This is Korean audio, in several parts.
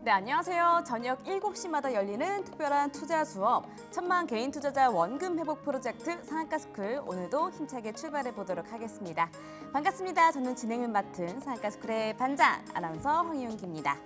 네, 안녕하세요. 저녁 7시마다 열리는 특별한 투자 수업, 천만 개인 투자자 원금 회복 프로젝트 상한가스쿨, 오늘도 힘차게 출발해 보도록 하겠습니다. 반갑습니다. 저는 진행을 맡은 상한가스쿨의 반장 아나운서 황희윤기입니다.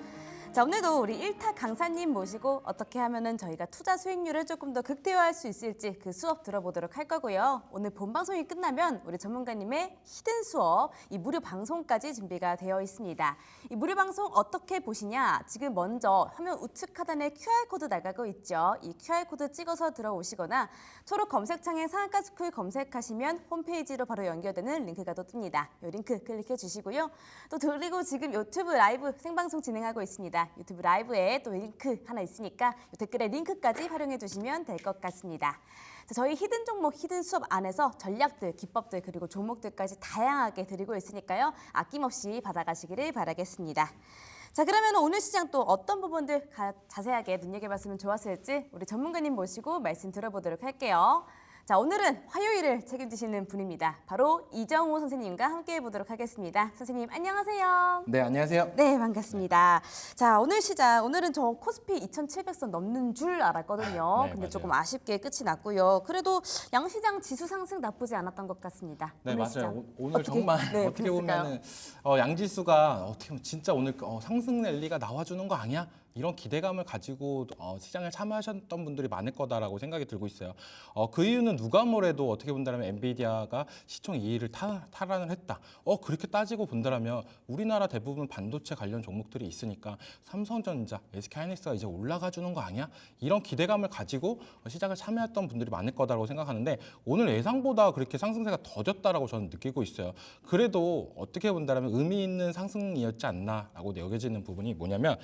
자, 오늘도 우리 1타 강사님 모시고 어떻게 하면은 저희가 투자 수익률을 조금 더 극대화할 수 있을지 그 수업 들어보도록 할 거고요. 오늘 본 방송이 끝나면 우리 전문가님의 히든 수업, 이 무료 방송까지 준비가 되어 있습니다. 이 무료 방송 어떻게 보시냐? 지금 먼저 화면 우측 하단에 QR코드 나가고 있죠. 이 QR코드 찍어서 들어오시거나 초록 검색창에 상한가스쿨 검색하시면 홈페이지로 바로 연결되는 링크가 또 뜹니다. 이 링크 클릭해 주시고요. 또 그리고 지금 유튜브 라이브 생방송 진행하고 있습니다. 유튜브 라이브에 또 링크 하나 있으니까 댓글에 링크까지 활용해 주시면 될 것 같습니다. 자, 저희 히든 종목, 히든 수업 안에서 전략들, 기법들 그리고 종목들까지 다양하게 드리고 있으니까요. 아낌없이 받아가시기를 바라겠습니다. 자, 그러면 오늘 시장 또 어떤 부분들 자세하게 눈여겨봤으면 좋았을지 우리 전문가님 모시고 말씀 들어보도록 할게요. 자, 오늘은 화요일을 책임지시는 분입니다. 바로 이정우 선생님과 함께해 보도록 하겠습니다. 선생님 안녕하세요. 네, 안녕하세요. 네, 반갑습니다. 자, 오늘 시장, 오늘은 저 코스피 2,700선 넘는 줄 알았거든요. 네, 근데 맞아요. 조금 아쉽게 끝이 났고요. 그래도 양시장 지수 상승 나쁘지 않았던 것 같습니다. 네, 오늘 맞아요. 시장. 오늘 정말 네, 어떻게 보셨을까요? 보면은 양지수가 어떻게 보면 진짜 오늘 상승 랠리가 나와주는 거 아니야? 이런 기대감을 가지고 시장을 참여하셨던 분들이 많을 거다라고 생각이 들고 있어요. 그 이유는 누가 뭐래도 어떻게 본다면 엔비디아가 시총 2위를 탈환을 했다. 그렇게 따지고 본다면 우리나라 대부분 반도체 관련 종목들이 있으니까 삼성전자, SK하이닉스가 이제 올라가 주는 거 아니야? 이런 기대감을 가지고 시장을 참여했던 분들이 많을 거다라고 생각하는데 오늘 예상보다 그렇게 상승세가 더뎠다라고 저는 느끼고 있어요. 그래도 어떻게 본다면 의미 있는 상승이었지 않나라고 여겨지는 부분이 뭐냐면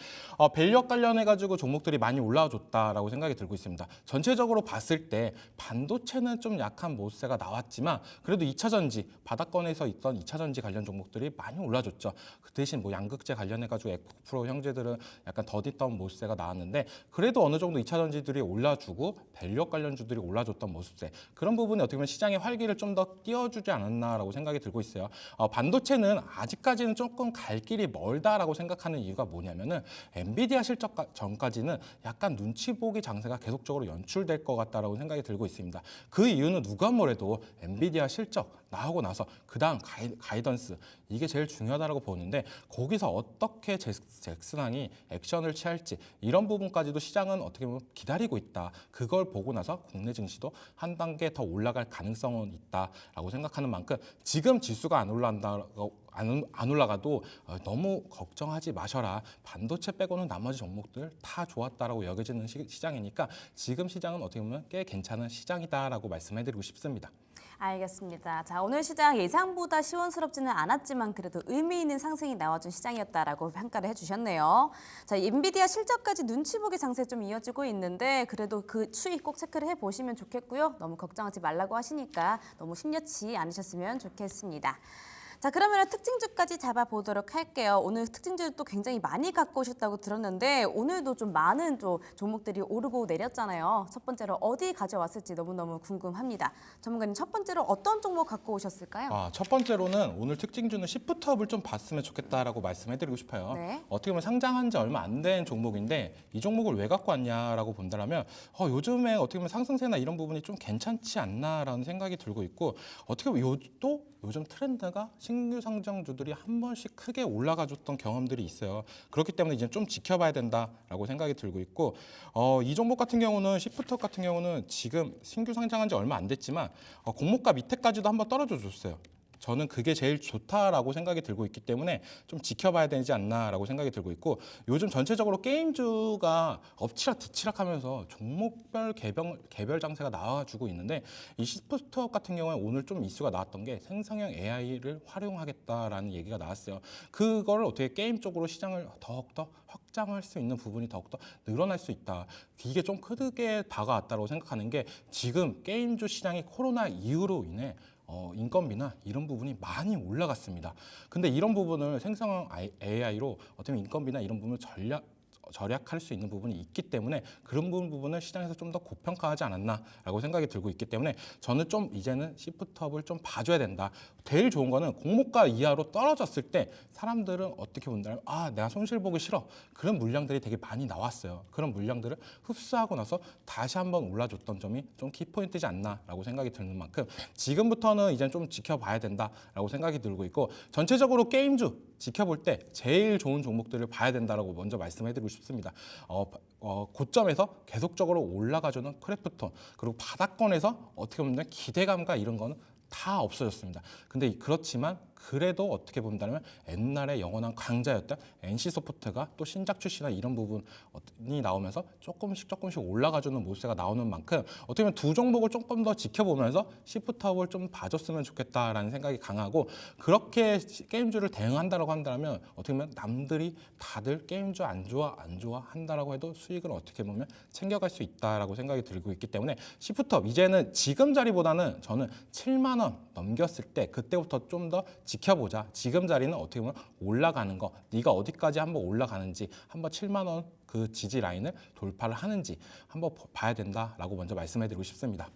밸류 관련해가지고 종목들이 많이 올라와줬다라고 생각이 들고 있습니다. 전체적으로 봤을 때 반도체는 좀 약한 모습세가 나왔지만 그래도 2차전지, 바닥권에서 있던 2차전지 관련 종목들이 많이 올라줬죠. 그 대신 뭐 양극재 관련해가지고 에코프로 형제들은 약간 더디던 모습세가 나왔는데 그래도 어느 정도 2차전지들이 올라주고 밸류 관련주들이 올라줬던 모습세 그런 부분이 어떻게 보면 시장의 활기를 좀 더 띄워주지 않았나라고 생각이 들고 있어요. 반도체는 아직까지는 조금 갈 길이 멀다라고 생각하는 이유가 뭐냐면은 엔비디아 실적 전까지는 약간 눈치 보기 장세가 계속적으로 연출될 것 같다라고 생각이 들고 있습니다. 그 이유는 누가 뭐래도 엔비디아 실적 나오고 나서 그 다음 가이던스 이게 제일 중요하다고 보는데 거기서 어떻게 잭슨왕이 액션을 취할지 이런 부분까지도 시장은 어떻게 보면 기다리고 있다. 그걸 보고 나서 국내 증시도 한 단계 더 올라갈 가능성은 있다라고 생각하는 만큼 지금 지수가 안 올라가도 너무 걱정하지 마셔라. 반도체 빼고는 나머지 종목들 다 좋았다라고 여겨지는 시장이니까 지금 시장은 어떻게 보면 꽤 괜찮은 시장이다라고 말씀해드리고 싶습니다. 알겠습니다. 자, 오늘 시장 예상보다 시원스럽지는 않았지만 그래도 의미 있는 상승이 나와준 시장이었다라고 평가를 해주셨네요. 자, 엔비디아 실적까지 눈치 보기 장세 좀 이어지고 있는데 그래도 그 추이 꼭 체크를 해보시면 좋겠고요. 너무 걱정하지 말라고 하시니까 너무 심려치 않으셨으면 좋겠습니다. 자, 그러면 특징주까지 잡아보도록 할게요. 오늘 특징주도 굉장히 많이 갖고 오셨다고 들었는데 오늘도 좀 많은 또 종목들이 오르고 내렸잖아요. 첫 번째로 어디 가져왔을지 너무너무 궁금합니다. 전문가님 첫 번째로 어떤 종목 갖고 오셨을까요? 첫 번째로는 오늘 특징주는 시프트업을 좀 봤으면 좋겠다라고 말씀해드리고 싶어요. 네. 어떻게 보면 상장한 지 얼마 안 된 종목인데 이 종목을 왜 갖고 왔냐라고 본다면 요즘에 어떻게 보면 상승세나 이런 부분이 좀 괜찮지 않나라는 생각이 들고 있고 어떻게 보면 또 요즘 트렌드가 신규 상장주들이 한 번씩 크게 올라가줬던 경험들이 있어요. 그렇기 때문에 이제 좀 지켜봐야 된다라고 생각이 들고 있고 이 종목 같은 경우는 시프트업 같은 경우는 지금 신규 상장한 지 얼마 안 됐지만 공모가 밑에까지도 한번 떨어져 줬어요. 저는 그게 제일 좋다라고 생각이 들고 있기 때문에 좀 지켜봐야 되지 않나라고 생각이 들고 있고 요즘 전체적으로 게임주가 엎치락 뒤치락 하면서 종목별 개별 장세가 나와주고 있는데 이 시프트업 같은 경우에 오늘 좀 이슈가 나왔던 게 생성형 AI를 활용하겠다라는 얘기가 나왔어요. 그걸 어떻게 게임 쪽으로 시장을 더욱더 확장할 수 있는 부분이 더욱더 늘어날 수 있다. 이게 좀 크게 다가왔다고 생각하는 게 지금 게임주 시장이 코로나 이후로 인해 인건비나 이런 부분이 많이 올라갔습니다. 근데 이런 부분을 생성형 AI로 어떻게 보면 인건비나 이런 부분을 절약할 수 있는 부분이 있기 때문에 그런 부분을 시장에서 좀 더 고평가하지 않았나라고 생각이 들고 있기 때문에 저는 좀 이제는 시프트업을 좀 봐줘야 된다. 제일 좋은 거는 공모가 이하로 떨어졌을 때 사람들은 어떻게 본다면 내가 손실 보기 싫어. 그런 물량들이 되게 많이 나왔어요. 그런 물량들을 흡수하고 나서 다시 한번 올라줬던 점이 좀 키포인트지 않나라고 생각이 드는 만큼 지금부터는 이제 좀 지켜봐야 된다라고 생각이 들고 있고 전체적으로 게임주 지켜볼 때 제일 좋은 종목들을 봐야 된다라고 먼저 말씀해드리고 싶습니다. 고점에서 계속적으로 올라가주는 크래프톤 그리고 바닥권에서 어떻게 보면 기대감과 이런 거는 다 없어졌습니다. 근데 그렇지만 그래도 어떻게 본다면 옛날에 영원한 강자였던 NC소프트가 또 신작 출시나 이런 부분이 나오면서 조금씩 올라가주는 모습가 나오는 만큼 어떻게 보면 두 종목을 조금 더 지켜보면서 시프트업을 좀 봐줬으면 좋겠다라는 생각이 강하고 그렇게 게임주를 대응한다라고 한다면 어떻게 보면 남들이 다들 게임주 안 좋아 한다라고 해도 수익을 어떻게 보면 챙겨갈 수 있다라고 생각이 들고 있기 때문에 시프트업 이제는 지금 자리보다는 저는 7만 원 넘겼을 때 그때부터 좀 더 지켜보자. 지금 자리는 어떻게 보면 올라가는 거, 네가 어디까지 한번 올라가는지, 한번 7만 원 그 지지 라인을 돌파를 하는지 한번 봐야 된다라고 먼저 말씀해드리고 싶습니다.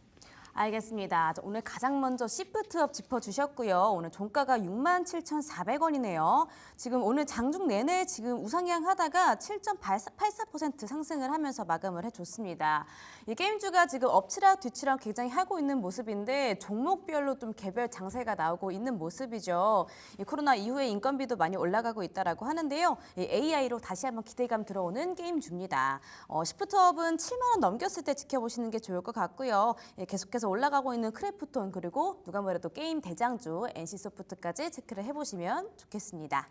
알겠습니다. 오늘 가장 먼저 시프트업 짚어주셨고요. 오늘 종가가 67,400원이네요. 지금 오늘 장중 내내 지금 우상향 하다가 7.84% 상승을 하면서 마감을 해줬습니다. 이 게임주가 지금 엎치락 뒤치락 굉장히 하고 있는 모습인데 종목별로 좀 개별 장세가 나오고 있는 모습이죠. 이 코로나 이후에 인건비도 많이 올라가고 있다라고 하는데요. 이 AI로 다시 한번 기대감 들어오는 게임주입니다. 시프트업은 7만 원 넘겼을 때 지켜보시는 게 좋을 것 같고요. 계속해서 올라가고 있는 크래프톤 그리고 누가 뭐래도 게임 대장주 NC소프트까지 체크를 해보시면 좋겠습니다.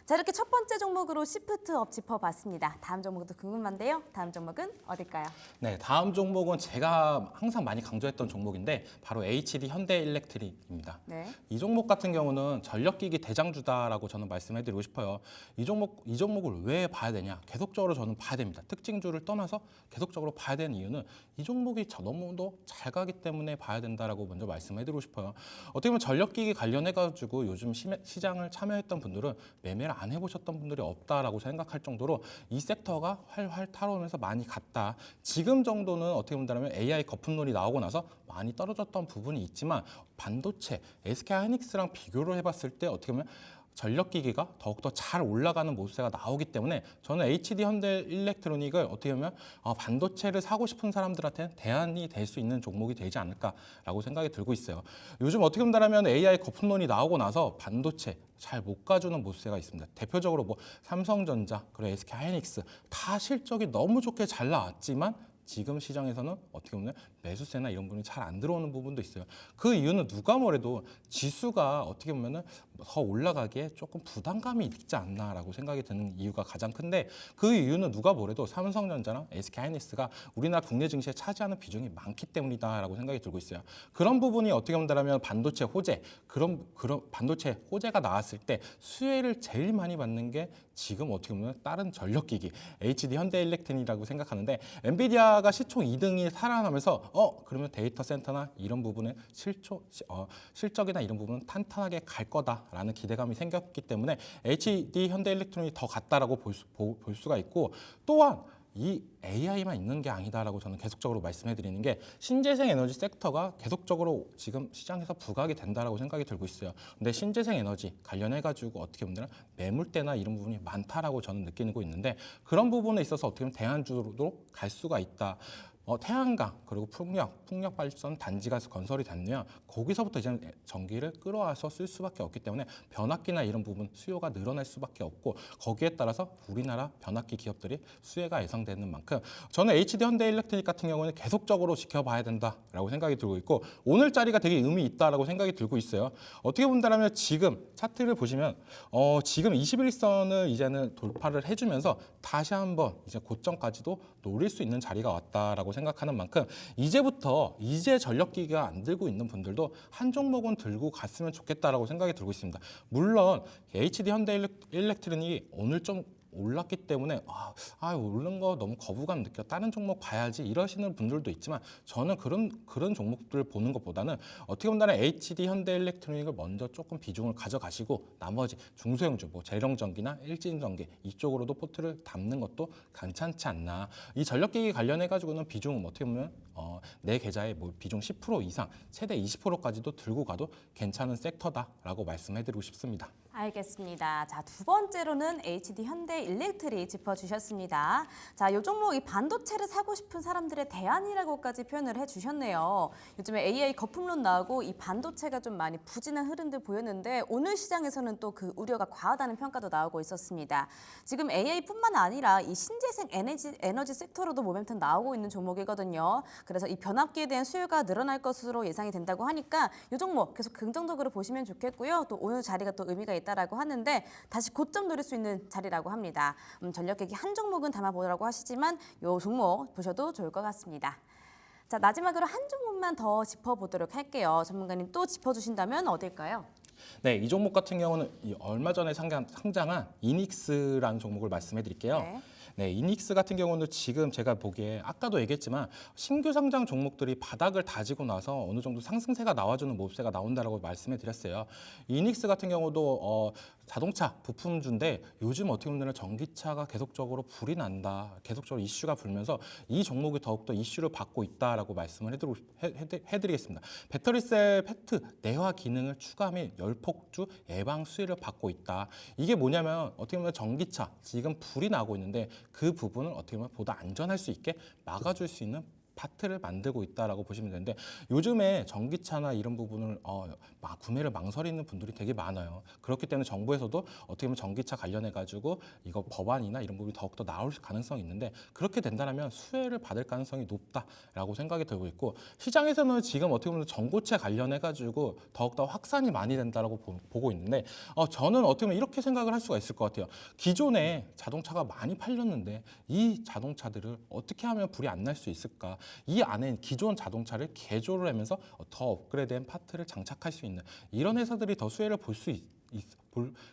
자, 이렇게 첫 번째 종목으로 시프트업 짚어봤습니다. 다음 종목도 궁금한데요. 다음 종목은 어딜까요? 네, 다음 종목은 제가 항상 많이 강조했던 종목인데 바로 HD 현대일렉트릭입니다. 네. 이 종목 같은 경우는 전력기기 대장주다라고 저는 말씀해드리고 싶어요. 이 종목을 왜 봐야 되냐? 계속적으로 저는 봐야 됩니다. 특징주를 떠나서 계속적으로 봐야 되는 이유는 이 종목이 너무도 잘 가기 때문에 봐야 된다라고 먼저 말씀해드리고 싶어요. 어떻게 보면 전력기기 관련해가지고 요즘 시장을 참여했던 분들은 매매를 안 해보셨던 분들이 없다라고 생각할 정도로 이 섹터가 활활 타오르면서 많이 갔다. 지금 정도는 어떻게 본다면 AI 거품론이 나오고 나서 많이 떨어졌던 부분이 있지만 반도체, SK하이닉스랑 비교를 해봤을 때 어떻게 보면 전력기기가 더욱더 잘 올라가는 모습세가 나오기 때문에 저는 HD 현대일렉트로닉을 어떻게 보면 반도체를 사고 싶은 사람들한테는 대안이 될 수 있는 종목이 되지 않을까라고 생각이 들고 있어요. 요즘 어떻게 본다면 AI 거품론이 나오고 나서 반도체 잘 못 가주는 모습세가 있습니다. 대표적으로 뭐 삼성전자, 그리고 SK하이닉스 다 실적이 너무 좋게 잘 나왔지만 지금 시장에서는 어떻게 보면 매수세나 이런 부분이 잘 안 들어오는 부분도 있어요. 그 이유는 누가 뭐래도 지수가 어떻게 보면은 더 올라가기에 조금 부담감이 있지 않나라고 생각이 드는 이유가 가장 큰데 그 이유는 누가 뭐래도 삼성전자나 SK하이닉스가 우리나라 국내 증시에 차지하는 비중이 많기 때문이다라고 생각이 들고 있어요. 그런 부분이 어떻게 본다면 반도체 호재, 그런 반도체 호재가 나왔을 때 수혜를 제일 많이 받는 게 지금 어떻게 보면 다른 전력기기 HD 현대일렉트릭이라고 생각하는데 엔비디아가 시총 2등이 살아나면서 그러면 데이터 센터나 이런 부분에 실적이나 이런 부분은 탄탄하게 갈 거다라는 기대감이 생겼기 때문에 HD 현대일렉트릭이 더 갔다라고 볼 수가 있고 또한 이 AI만 있는 게 아니다라고 저는 계속적으로 말씀해드리는 게 신재생 에너지 섹터가 계속적으로 지금 시장에서 부각이 된다라고 생각이 들고 있어요. 근데 신재생 에너지 관련해가지고 어떻게 보면 매물대나 이런 부분이 많다라고 저는 느끼고 있는데 그런 부분에 있어서 어떻게 보면 대안주로 갈 수가 있다. 태양광 그리고 풍력 발전 단지가 건설이 됐네요. 거기서부터 이제 전기를 끌어와서 쓸 수밖에 없기 때문에 변압기나 이런 부분 수요가 늘어날 수밖에 없고 거기에 따라서 우리나라 변압기 기업들이 수혜가 예상되는 만큼 저는 HD 현대일렉트릭 같은 경우는 계속적으로 지켜봐야 된다라고 생각이 들고 있고 오늘 자리가 되게 의미 있다라고 생각이 들고 있어요. 어떻게 본다면 지금 차트를 보시면 지금 21선을 이제는 돌파를 해주면서 다시 한번 이제 고점까지도 노릴 수 있는 자리가 왔다라고 생각하는 만큼 이제 전력기기가 안 들고 있는 분들도 한 종목은 들고 갔으면 좋겠다라고 생각이 들고 있습니다. 물론 HD 현대일렉트릭이 올랐기 때문에 오른 거 너무 거부감 느껴 다른 종목 봐야지 이러시는 분들도 있지만 저는 그런 종목들을 보는 것보다는 어떻게 보면 HD 현대일렉트로닉을 먼저 조금 비중을 가져가시고 나머지 중소형주 뭐 재령전기나 일진전기 이쪽으로도 포트를 담는 것도 괜찮지 않나. 이 전력기기 관련해 가지고는 비중 어떻게 보면 내 계좌의 뭐 비중 10% 이상 최대 20%까지도 들고 가도 괜찮은 섹터다라고 말씀해드리고 싶습니다. 알겠습니다. 자, 두 번째로는 HD 현대일렉트릭 짚어주셨습니다. 자, 이 종목 이 반도체를 사고 싶은 사람들의 대안이라고까지 표현을 해주셨네요. 요즘에 AI 거품론 나오고 이 반도체가 좀 많이 부진한 흐름들 보였는데 오늘 시장에서는 또 그 우려가 과하다는 평가도 나오고 있었습니다. 지금 AI뿐만 아니라 이 신재생 에너지 섹터로도 모멘텀 나오고 있는 종목이거든요. 그래서 이 변압기에 대한 수요가 늘어날 것으로 예상이 된다고 하니까 이 종목 계속 긍정적으로 보시면 좋겠고요. 또 오늘 자리가 또 의미가 있다라고 하는데 다시 고점 노릴 수 있는 자리라고 합니다. 전력기기 한 종목은 담아보라고 하시지만 이 종목 보셔도 좋을 것 같습니다. 자, 마지막으로 한 종목만 더 짚어보도록 할게요. 전문가님 또 짚어주신다면 어딜까요? 네, 이 종목 같은 경우는 얼마 전에 상장한 이닉스라는 종목을 말씀해 드릴게요. 네, 이닉스 같은 경우는 지금 제가 보기에 아까도 얘기했지만 신규 상장 종목들이 바닥을 다지고 나서 어느 정도 상승세가 나와주는 모습세가 나온다라고 말씀해 드렸어요. 이닉스 같은 경우도 자동차 부품주인데 요즘 어떻게 보면 전기차가 계속적으로 불이 난다, 계속적으로 이슈가 불면서 이 종목이 더욱더 이슈를 받고 있다라고 말씀을 해드리겠습니다. 배터리셀 팩트 내화 기능을 추가 및 열폭주 예방 수혜를 받고 있다. 이게 뭐냐면 어떻게 보면 전기차 지금 불이 나고 있는데 그 부분을 어떻게 보면 보다 안전할 수 있게 막아줄 수 있는 파트를 만들고 있다라고 보시면 되는데 요즘에 전기차나 이런 부분을 구매를 망설이는 분들이 되게 많아요. 그렇기 때문에 정부에서도 어떻게 보면 전기차 관련해 가지고 이거 법안이나 이런 부분이 더욱더 나올 가능성이 있는데 그렇게 된다면 수혜를 받을 가능성이 높다라고 생각이 들고 있고 시장에서는 지금 어떻게 보면 전고체 관련해 가지고 더욱더 확산이 많이 된다라고 보고 있는데 저는 어떻게 보면 이렇게 생각을 할 수가 있을 것 같아요. 기존에 자동차가 많이 팔렸는데 이 자동차들을 어떻게 하면 불이 안 날 수 있을까? 이 안에 기존 자동차를 개조를 하면서 더 업그레이드된 파트를 장착할 수 있는 이런 회사들이 더 수혜를 볼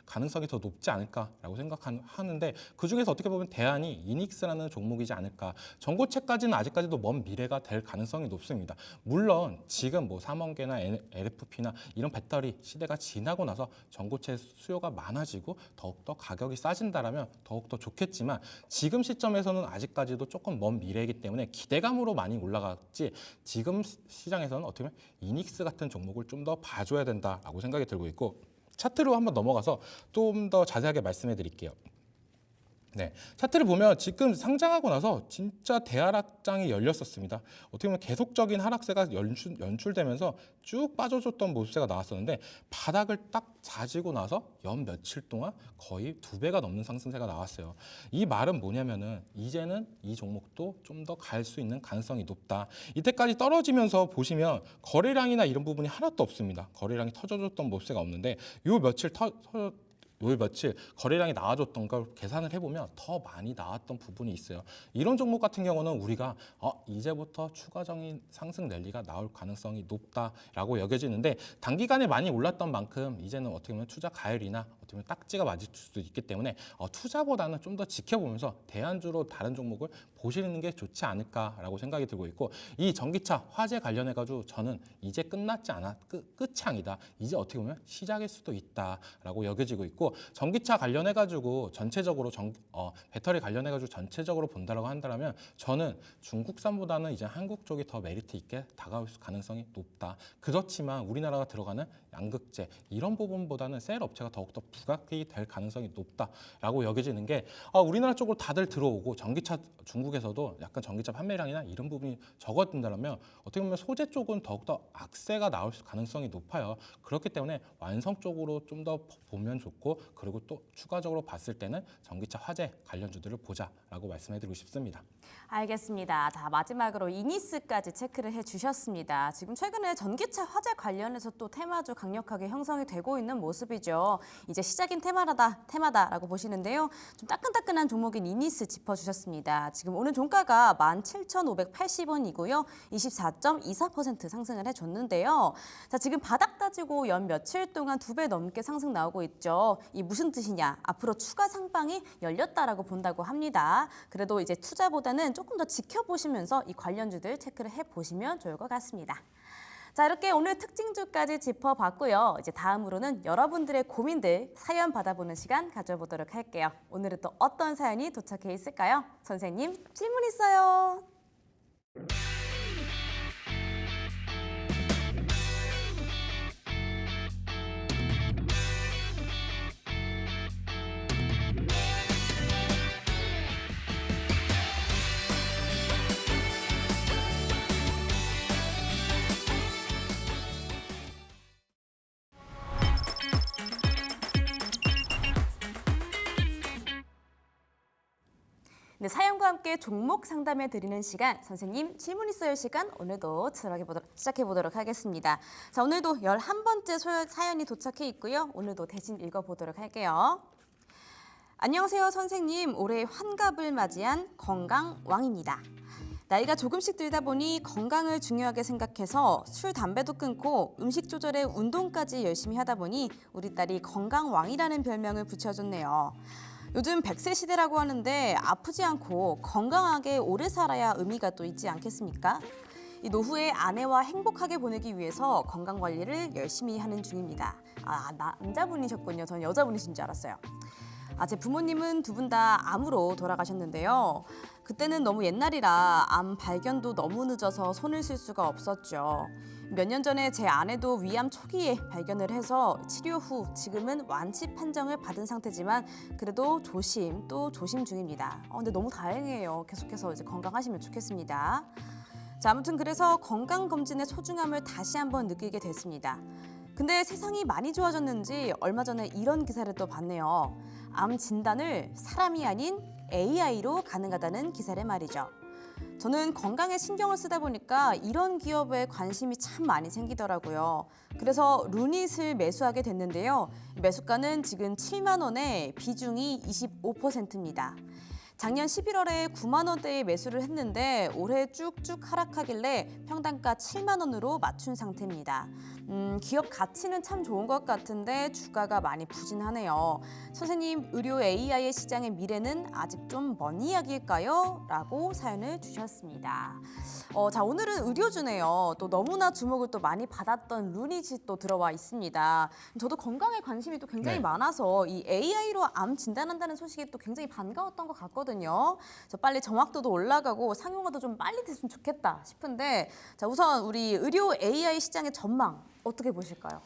가능성이 더 높지 않을까라고 생각하는데 그중에서 어떻게 보면 대안이 이닉스라는 종목이지 않을까. 전고체까지는 아직까지도 먼 미래가 될 가능성이 높습니다. 물론 지금 뭐 3원계나 LFP나 이런 배터리 시대가 지나고 나서 전고체 수요가 많아지고 더욱더 가격이 싸진다라면 더욱더 좋겠지만 지금 시점에서는 아직까지도 조금 먼 미래이기 때문에 기대감으로 많이 올라갔지 지금 시장에서는 어떻게 보면 이닉스 같은 종목을 좀 더 봐줘야 된다라고 생각이 들고 있고 차트로 한번 넘어가서 좀 더 자세하게 말씀해 드릴게요. 네, 차트를 보면 지금 상장하고 나서 진짜 대하락장이 열렸었습니다. 어떻게 보면 계속적인 하락세가 연출되면서 쭉 빠져줬던 모습세가 나왔었는데 바닥을 딱 다지고 나서 연 며칠 동안 거의 2배가 넘는 상승세가 나왔어요. 이 말은 뭐냐면은 이제는 이 종목도 좀 더 갈 수 있는 가능성이 높다. 이때까지 떨어지면서 보시면 거래량이나 이런 부분이 하나도 없습니다. 거래량이 터져줬던 모습세가 없는데 요 며칠 거래량이 나와줬던 걸 계산을 해보면 더 많이 나왔던 부분이 있어요. 이런 종목 같은 경우는 우리가 이제부터 추가적인 상승 랠리가 나올 가능성이 높다라고 여겨지는데 단기간에 많이 올랐던 만큼 이제는 어떻게 보면 투자 가열이나 어떻게 보면 딱지가 맞을 수도 있기 때문에 투자보다는 좀 더 지켜보면서 대안주로 다른 종목을 보시는 게 좋지 않을까라고 생각이 들고 있고 이 전기차 화재 관련해가지고 저는 이제 끝났지 않아 끝이 아니다. 이제 어떻게 보면 시작일 수도 있다라고 여겨지고 있고 전기차 관련해가지고 전체적으로 배터리 관련해가지고 전체적으로 본다라고 한다면 저는 중국산보다는 이제 한국 쪽이 더 메리트 있게 다가올 가능성이 높다. 그렇지만 우리나라가 들어가는 양극재 이런 부분보다는 셀 업체가 더욱더 부각이 될 가능성이 높다라고 여겨지는 게 우리나라 쪽으로 다들 들어오고 전기차 중국에서도 약간 전기차 판매량이나 이런 부분이 적어진다면 어떻게 보면 소재 쪽은 더욱더 악세가 나올 가능성이 높아요. 그렇기 때문에 완성 쪽으로 좀 더 보면 좋고 그리고 또 추가적으로 봤을 때는 전기차 화재 관련주들을 보자라고 말씀해드리고 싶습니다. 알겠습니다. 자, 마지막으로 이니스까지 체크를 해주셨습니다. 지금 최근에 전기차 화재 관련해서 또 테마주 강력하게 형성이 되고 있는 모습이죠. 이제 시작인 테마다라고 보시는데요. 좀 따끈따끈한 종목인 이니스 짚어주셨습니다. 지금 오늘 종가가 17,580원이고요. 24.24% 상승을 해줬는데요. 자, 지금 바닥 다지고 연 며칠 동안 2배 넘게 상승 나오고 있죠. 이 무슨 뜻이냐? 앞으로 추가 상방이 열렸다라고 본다고 합니다. 그래도 이제 투자보다는 조금 더 지켜보시면서 이 관련주들 체크를 해보시면 좋을 것 같습니다. 자, 이렇게 오늘 특징주까지 짚어봤고요. 이제 다음으로는 여러분들의 고민들 사연 받아보는 시간 가져보도록 할게요. 오늘은 또 어떤 사연이 도착해 있을까요? 선생님, 질문 있어요. 네, 사연과 함께 종목 상담해 드리는 시간, 선생님 질문 있어요 시간 오늘도 시작해 보도록 하겠습니다. 자, 오늘도 11번째 사연이 도착해 있고요. 오늘도 대신 읽어보도록 할게요. 안녕하세요 선생님, 올해 환갑을 맞이한 건강왕입니다. 나이가 조금씩 들다 보니 건강을 중요하게 생각해서 술, 담배도 끊고 음식 조절에 운동까지 열심히 하다 보니 우리 딸이 건강왕이라는 별명을 붙여줬네요. 요즘 100세 시대라고 하는데 아프지 않고 건강하게 오래 살아야 의미가 또 있지 않겠습니까? 이 노후에 아내와 행복하게 보내기 위해서 건강 관리를 열심히 하는 중입니다. 아, 남자분이셨군요. 전 여자분이신 줄 알았어요. 제 부모님은 두 분 다 암으로 돌아가셨는데요. 그때는 너무 옛날이라 암 발견도 너무 늦어서 손을 쓸 수가 없었죠. 몇 년 전에 제 아내도 위암 초기에 발견을 해서 치료 후 지금은 완치 판정을 받은 상태지만 그래도 조심 중입니다. 근데 너무 다행이에요. 계속해서 이제 건강하시면 좋겠습니다. 자, 아무튼 그래서 건강검진의 소중함을 다시 한번 느끼게 됐습니다. 근데 세상이 많이 좋아졌는지 얼마 전에 이런 기사를 또 봤네요. 암 진단을 사람이 아닌 AI로 가능하다는 기사를 말이죠. 저는 건강에 신경을 쓰다 보니까 이런 기업에 관심이 참 많이 생기더라고요. 그래서 루닛을 매수하게 됐는데요. 매수가는 지금 7만 원에 비중이 25%입니다. 작년 11월에 9만 원대에 매수를 했는데 올해 쭉쭉 하락하길래 평단가 7만 원으로 맞춘 상태입니다. 기업 가치는 참 좋은 것 같은데 주가가 많이 부진하네요. 선생님, 의료 AI 시장의 미래는 아직 좀 먼 이야기일까요? 라고 사연을 주셨습니다. 자, 오늘은 의료주네요. 또 너무나 주목을 또 많이 받았던 루닛이 또 들어와 있습니다. 저도 건강에 관심이 또 굉장히 많아서 이 AI로 암 진단한다는 소식이 또 굉장히 반가웠던 것 같거든요. 그래서 빨리 정확도도 올라가고 상용화도 좀 빨리 됐으면 좋겠다 싶은데, 자, 우선 우리 의료 AI 시장의 전망 어떻게 보실까요?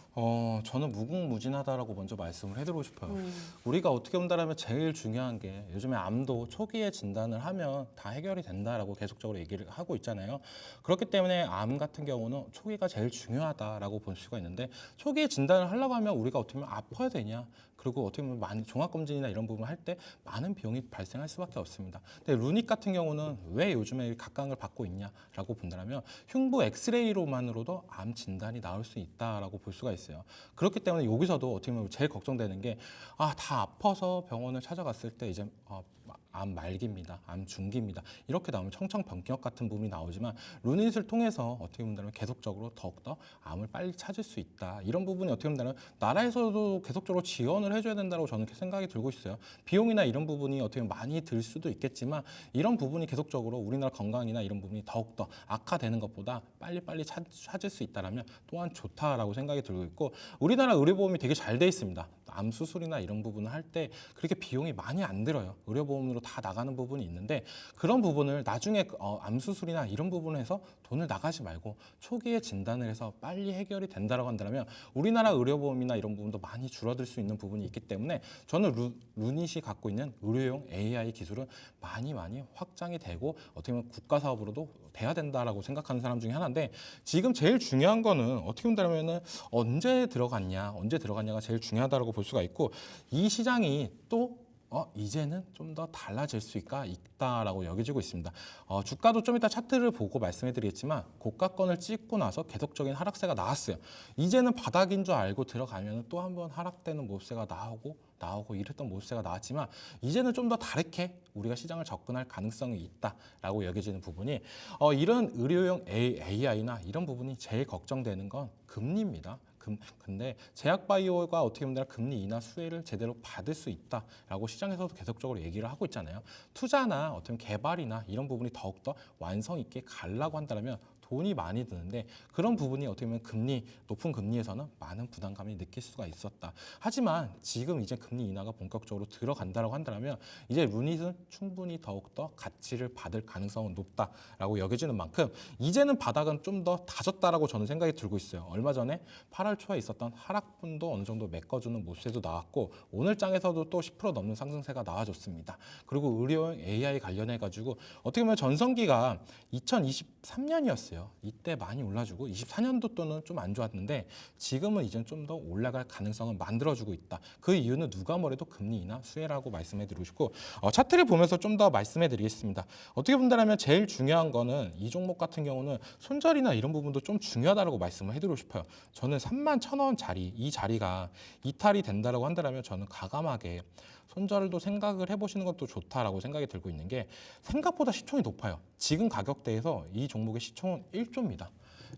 저는 무궁무진하다라고 먼저 말씀을 해드리고 싶어요. 우리가 어떻게 본다면 제일 중요한 게 요즘에 암도 초기에 진단을 하면 다 해결이 된다라고 계속적으로 얘기를 하고 있잖아요. 그렇기 때문에 암 같은 경우는 초기가 제일 중요하다라고 볼 수가 있는데, 초기에 진단을 하려고 하면 우리가 어떻게 보면 아파야 되냐, 그리고 어떻게 보면 많이 종합검진이나 이런 부분을 할 때 많은 비용이 발생할 수밖에 없습니다. 근데 루닛 같은 경우는 왜 요즘에 각광을 받고 있냐라고 본다면 흉부 엑스레이로만으로도 암 진단이 나올 수 있다라고 볼 수가 있어요. 그렇기 때문에 여기서도 어떻게 보면 제일 걱정되는 게 다 아파서 병원을 찾아갔을 때 이제 암 말기입니다. 암 중기입니다. 이렇게 나오면 청청병력 같은 부분이 나오지만 루닛을 통해서 어떻게 보면 계속적으로 더욱더 암을 빨리 찾을 수 있다. 이런 부분이 어떻게 보면 나라에서도 계속적으로 지원을 해줘야 된다고 저는 생각이 들고 있어요. 비용이나 이런 부분이 어떻게 보면 많이 들 수도 있겠지만 이런 부분이 계속적으로 우리나라 건강이나 이런 부분이 더욱더 악화되는 것보다 빨리빨리 찾을 수 있다면 또한 좋다라고 생각이 들고 있고, 우리나라 의료보험이 되게 잘 돼 있습니다. 암 수술이나 이런 부분을 할 때 그렇게 비용이 많이 안 들어요. 의료보험으로 다 나가는 부분이 있는데 그런 부분을 나중에 암 수술이나 이런 부분을 해서 돈을 나가지 말고 초기에 진단을 해서 빨리 해결이 된다고 한다면 우리나라 의료보험이나 이런 부분도 많이 줄어들 수 있는 부분이 있기 때문에 저는 루닛이 갖고 있는 의료용 AI 기술은 많이 확장이 되고 어떻게 보면 국가 사업으로도 돼야 된다라고 생각하는 사람 중에 하나인데, 지금 제일 중요한 거는 어떻게 본다면은 언제 들어갔냐가 제일 중요하다고 볼 수가 있고, 이 시장이 또 이제는 좀 더 달라질 수 있다라고 여겨지고 있습니다. 주가도 좀 이따 차트를 보고 말씀해드리겠지만 고가권을 찍고 나서 계속적인 하락세가 나왔어요. 이제는 바닥인 줄 알고 들어가면 또 한번 하락되는 모습세가 나오고 이랬던 모습세가 나왔지만 이제는 좀 더 다르게 우리가 시장을 접근할 가능성이 있다라고 여겨지는 부분이 이런 의료용 AI나 이런 부분이 제일 걱정되는 건 금리입니다. 근데 제약바이오가 어떻게 보면 금리 인하 수혜를 제대로 받을 수 있다라고 시장에서도 계속적으로 얘기를 하고 있잖아요. 투자나 어떤 개발이나 이런 부분이 더욱더 완성 있게 가려고 한다면 돈이 많이 드는데 그런 부분이 어떻게 보면 높은 금리에서는 많은 부담감이 느낄 수가 있었다. 하지만 지금 이제 금리 인하가 본격적으로 들어간다라고 한다면 이제 루닛은 충분히 더욱더 가치를 받을 가능성은 높다라고 여겨지는 만큼 이제는 바닥은 좀 더 다졌다라고 저는 생각이 들고 있어요. 얼마 전에 8월 초에 있었던 하락분도 어느 정도 메꿔주는 모습도 나왔고 오늘 장에서도 또 10% 넘는 상승세가 나와줬습니다. 그리고 의료용 AI 관련해가지고 어떻게 보면 전성기가 2023년이었어요. 이때 많이 올라주고 24년도 또는 좀 안 좋았는데 지금은 이제 좀 더 올라갈 가능성을 만들어주고 있다. 그 이유는 누가 뭐래도 금리 인하 수혜라고 말씀해드리고 싶고 차트를 보면서 좀 더 말씀해드리겠습니다. 어떻게 본다면 제일 중요한 거는 이 종목 같은 경우는 손절이나 이런 부분도 좀 중요하다고 말씀을 해드리고 싶어요. 저는 31,000원 자리 이 자리가 이탈이 된다라고 한다면 저는 과감하게 손절도 생각을 해보시는 것도 좋다라고 생각이 들고 있는 게 생각보다 시총이 높아요. 지금 가격대에서 이 종목의 시총은 1조입니다.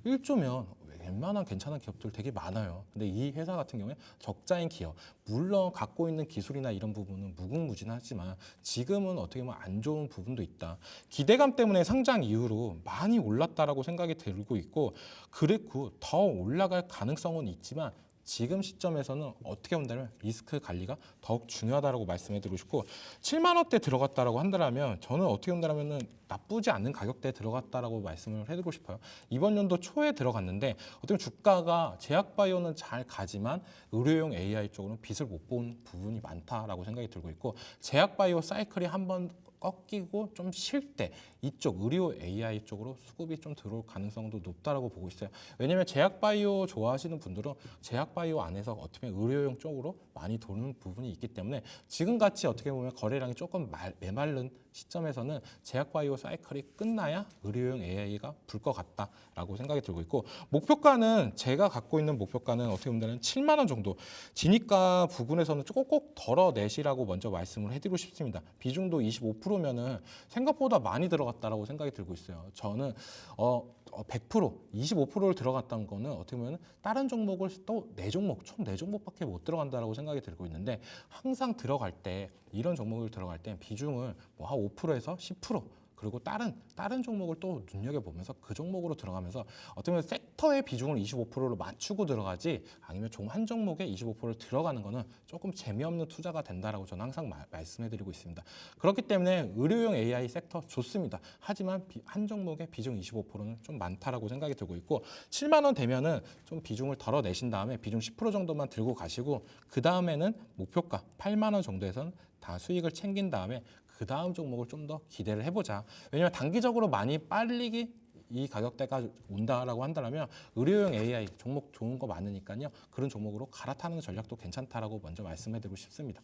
1조면 웬만한 괜찮은 기업들 되게 많아요. 근데 이 회사 같은 경우에 적자인 기업, 물론 갖고 있는 기술이나 이런 부분은 무궁무진하지만 지금은 어떻게 보면 안 좋은 부분도 있다. 기대감 때문에 상장 이후로 많이 올랐다라고 생각이 들고 있고 그리고 더 올라갈 가능성은 있지만 지금 시점에서는 어떻게 본다면 리스크 관리가 더욱 중요하다고 말씀해드리고 싶고 7만 원대 들어갔다라고 한다면 저는 어떻게 본다면 나쁘지 않은 가격대에 들어갔다라고 말씀을 해드리고 싶어요. 이번 연도 초에 들어갔는데 어떻게 보면 주가가 제약바이오는 잘 가지만 의료용 AI 쪽으로는 빚을 못 본 부분이 많다라고 생각이 들고 있고 제약바이오 사이클이 한번 꺾이고 좀 쉴 때 이쪽 의료 AI 쪽으로 수급이 좀 들어올 가능성도 높다라고 보고 있어요. 왜냐하면 제약바이오 좋아하시는 분들은 제약바이오 안에서 어떻게 보면 의료용 쪽으로 많이 도는 부분이 있기 때문에 지금같이 어떻게 보면 거래량이 조금 메마른 시점에서는 제약바이오 사이클이 끝나야 의료용 AI가 불 것 같다라고 생각이 들고 있고 목표가는 제가 갖고 있는 목표가는 어떻게 보면 7만 원 정도 진입가 부분에서는 꼭 덜어내시라고 먼저 말씀을 해드리고 싶습니다. 비중도 25%면은 생각보다 많이 들어갔다라고 생각이 들고 있어요. 저는 100%, 25%를 들어갔다는 거는 어떻게 보면 다른 종목을 또 4종목, 총 4종목밖에 못 들어간다라고 생각이 들고 있는데 항상 들어갈 때 이런 종목을 들어갈 때 비중을 한 5%에서 10% 그리고 다른 종목을 또 눈여겨보면서 그 종목으로 들어가면서 어떻게 보면 섹터의 비중을 25%로 맞추고 들어가지 아니면 한 종목에 25%를 들어가는 거는 조금 재미없는 투자가 된다라고 저는 항상 말씀해드리고 있습니다. 그렇기 때문에 의료용 AI 섹터 좋습니다. 하지만 한 종목의 비중 25%는 좀 많다라고 생각이 들고 있고 7만 원 되면은 좀 비중을 덜어내신 다음에 비중 10% 정도만 들고 가시고 그 다음에는 목표가 8만 원 정도에서는 다 수익을 챙긴 다음에 그 다음 종목을 좀 더 기대를 해보자. 왜냐하면 단기적으로 많이 빨리 이 가격대가 온다라고 한다면 의료용 AI 종목 좋은 거 많으니까요. 그런 종목으로 갈아타는 전략도 괜찮다라고 먼저 말씀해드리고 싶습니다.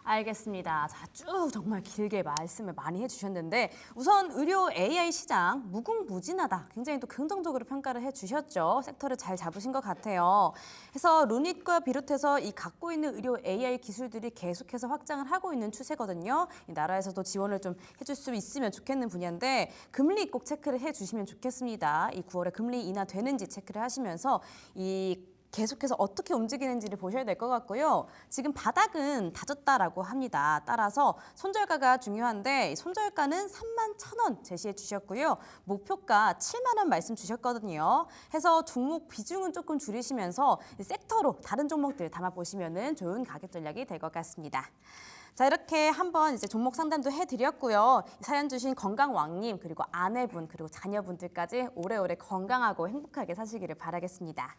알겠습니다. 자, 쭉 정말 길게 말씀을 많이 해주셨는데 우선 의료 AI 시장 무궁무진하다. 굉장히 또 긍정적으로 평가를 해주셨죠. 섹터를 잘 잡으신 것 같아요. 그래서 루닛과 비롯해서 이 갖고 있는 의료 AI 기술들이 계속해서 확장을 하고 있는 추세거든요. 이 나라에서도 지원을 좀 해줄 수 있으면 좋겠는 분야인데 금리 꼭 체크를 해주시면 좋겠습니다. 이 9월에 금리 인하되는지 체크를 하시면서 이 계속해서 어떻게 움직이는지를 보셔야 될 것 같고요. 지금 바닥은 다졌다라고 합니다. 따라서 손절가가 중요한데 손절가는 31,000원 제시해 주셨고요. 목표가 7만 원 말씀 주셨거든요. 해서 종목 비중은 조금 줄이시면서 섹터로 다른 종목들 담아보시면 좋은 가격 전략이 될 것 같습니다. 자, 이렇게 한번 이제 종목 상담도 해드렸고요. 사연 주신 건강왕님 그리고 아내분 그리고 자녀분들까지 오래오래 건강하고 행복하게 사시기를 바라겠습니다.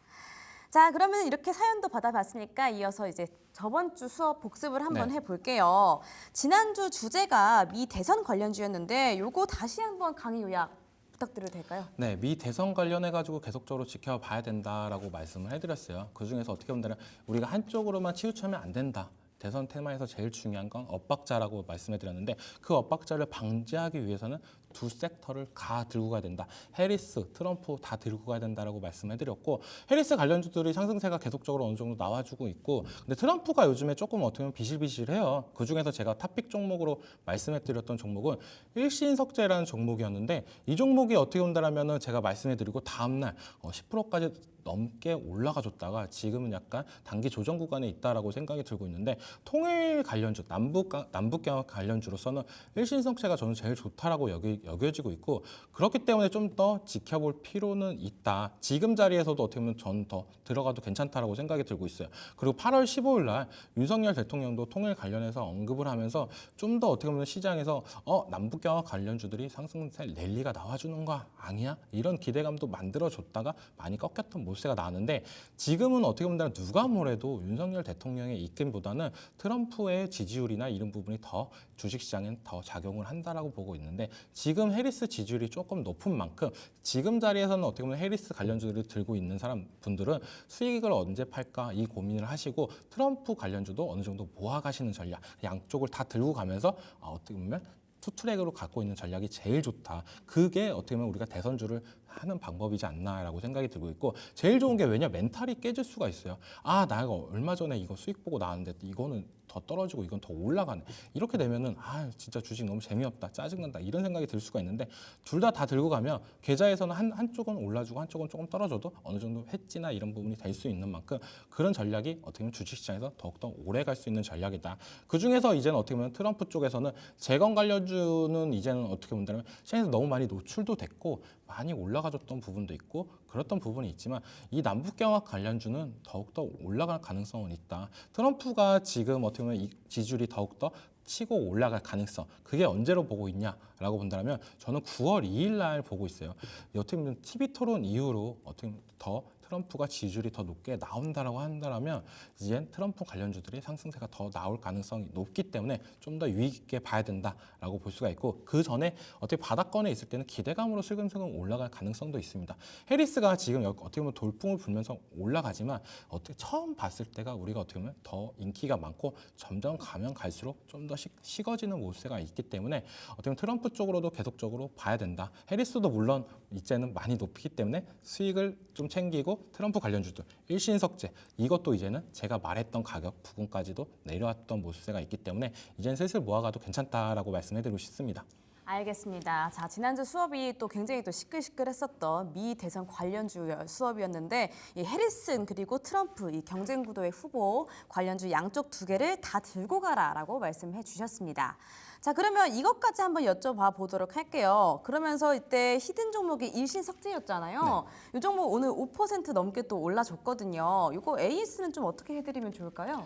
자, 그러면 이렇게 사연도 받아봤으니까 이어서 이제 저번 주 수업 복습을 한번 해볼게요. 지난주 주제가 미 대선 관련주였는데 요거 다시 한번 강의 요약 부탁드려도 될까요? 네, 미 대선 관련해가지고 계속적으로 지켜봐야 된다라고 말씀을 해드렸어요. 그중에서 어떻게 보면 우리가 한쪽으로만 치우치면 안 된다. 대선 테마에서 제일 중요한 건 엇박자라고 말씀해 드렸는데 그 엇박자를 방지하기 위해서는 두 섹터를 다 들고 가야 된다. 해리스, 트럼프 다 들고 가야 된다라고 말씀해 드렸고 해리스 관련주들이 상승세가 계속적으로 어느 정도 나와주고 있고 근데 트럼프가 요즘에 조금 어떻게 보면 비실비실해요. 그중에서 제가 탑픽 종목으로 말씀해 드렸던 종목은 일신석재라는 종목이었는데 이 종목이 어떻게 온다라면은 제가 말씀해 드리고 다음날 10%까지 넘게 올라가줬다가 지금은 약간 단기 조정 구간에 있다라고 생각이 들고 있는데 통일 관련주, 남북경합 관련주로서는 일신석재가 저는 제일 좋다라고 여겨지고 있고 그렇기 때문에 좀 더 지켜볼 필요는 있다. 지금 자리에서도 어떻게 보면 저는 더 들어가도 괜찮다라고 생각이 들고 있어요. 그리고 8월 15일 날 윤석열 대통령도 통일 관련해서 언급을 하면서 좀 더 어떻게 보면 시장에서 남북경합 관련주들이 상승세 랠리가 나와주는 거 아니야? 이런 기대감도 만들어줬다가 많이 꺾였던 모습가 나왔는데 지금은 어떻게 보면 누가 뭐래도 윤석열 대통령의 입김보다는 트럼프의 지지율이나 이런 부분이 더 주식시장엔 더 작용을 한다라고 보고 있는데 지금 해리스 지지율이 조금 높은 만큼 지금 자리에서는 어떻게 보면 해리스 관련주를 들고 있는 분들은 수익을 언제 팔까 이 고민을 하시고 트럼프 관련주도 어느 정도 모아가시는 전략 양쪽을 다 들고 가면서 어떻게 보면 투트랙으로 갖고 있는 전략이 제일 좋다. 그게 어떻게 보면 우리가 대선주를 하는 방법이지 않나라고 생각이 들고 있고 제일 좋은 게 왜냐 멘탈이 깨질 수가 있어요. 나 이거 얼마 전에 이거 수익 보고 나왔는데 이거는 더 떨어지고 이건 더 올라가네. 이렇게 되면은 진짜 주식 너무 재미없다, 짜증난다 이런 생각이 들 수가 있는데 둘 다 들고 가면 계좌에서는 한쪽은 올라주고 한쪽은 조금 떨어져도 어느 정도 해지나 이런 부분이 될 수 있는 만큼 그런 전략이 어떻게 보면 주식시장에서 더욱더 오래 갈 수 있는 전략이다. 그 중에서 이제는 어떻게 보면 트럼프 쪽에서는 재건 관련주는 이제는 어떻게 본다면 시장에서 너무 많이 노출도 됐고 많이 올라가줬던 부분도 있고 그랬던 부분이 있지만 이 남북경합 관련주는 더욱더 올라갈 가능성은 있다. 트럼프가 지금 어떻게 보면 이 지지율이 더욱더 치고 올라갈 가능성 그게 언제로 보고 있냐라고 본다면 저는 9월 2일 날 보고 있어요. 어떻게 보면 TV 토론 이후로 어떻게 보면 더 트럼프가 지지율이 더 높게 나온다라고 한다면 이젠 트럼프 관련주들이 상승세가 더 나올 가능성이 높기 때문에 좀 더 유익 있게 봐야 된다라고 볼 수가 있고 그 전에 어떻게 바닥권에 있을 때는 기대감으로 슬금슬금 올라갈 가능성도 있습니다. 해리스가 지금 어떻게 보면 돌풍을 불면서 올라가지만 어떻게 처음 봤을 때가 우리가 어떻게 보면 더 인기가 많고 점점 가면 갈수록 좀 더 식어지는 모습가 있기 때문에 어떻게 보면 트럼프 쪽으로도 계속적으로 봐야 된다. 해리스도 물론 이제는 많이 높기 때문에 수익을 좀 챙기고 트럼프 관련주들 일신석재 이것도 이제는 제가 말했던 가격 부근까지도 내려왔던 모습세가 있기 때문에 이제는 슬슬 모아가도 괜찮다라고 말씀해드리고 싶습니다. 알겠습니다. 자, 지난주 수업이 또 굉장히 또 시끌시끌했었던 미 대선 관련주 수업이었는데 이 해리슨 그리고 트럼프 이 경쟁 구도의 후보 관련주 양쪽 두 개를 다 들고 가라라고 말씀해 주셨습니다. 자, 그러면 이것까지 한번 여쭤봐 보도록 할게요. 그러면서 이때 히든 종목이 일신석재였잖아요. 이 종목 오늘 5% 넘게 또 올라줬거든요. 이거 AS는 좀 어떻게 해드리면 좋을까요?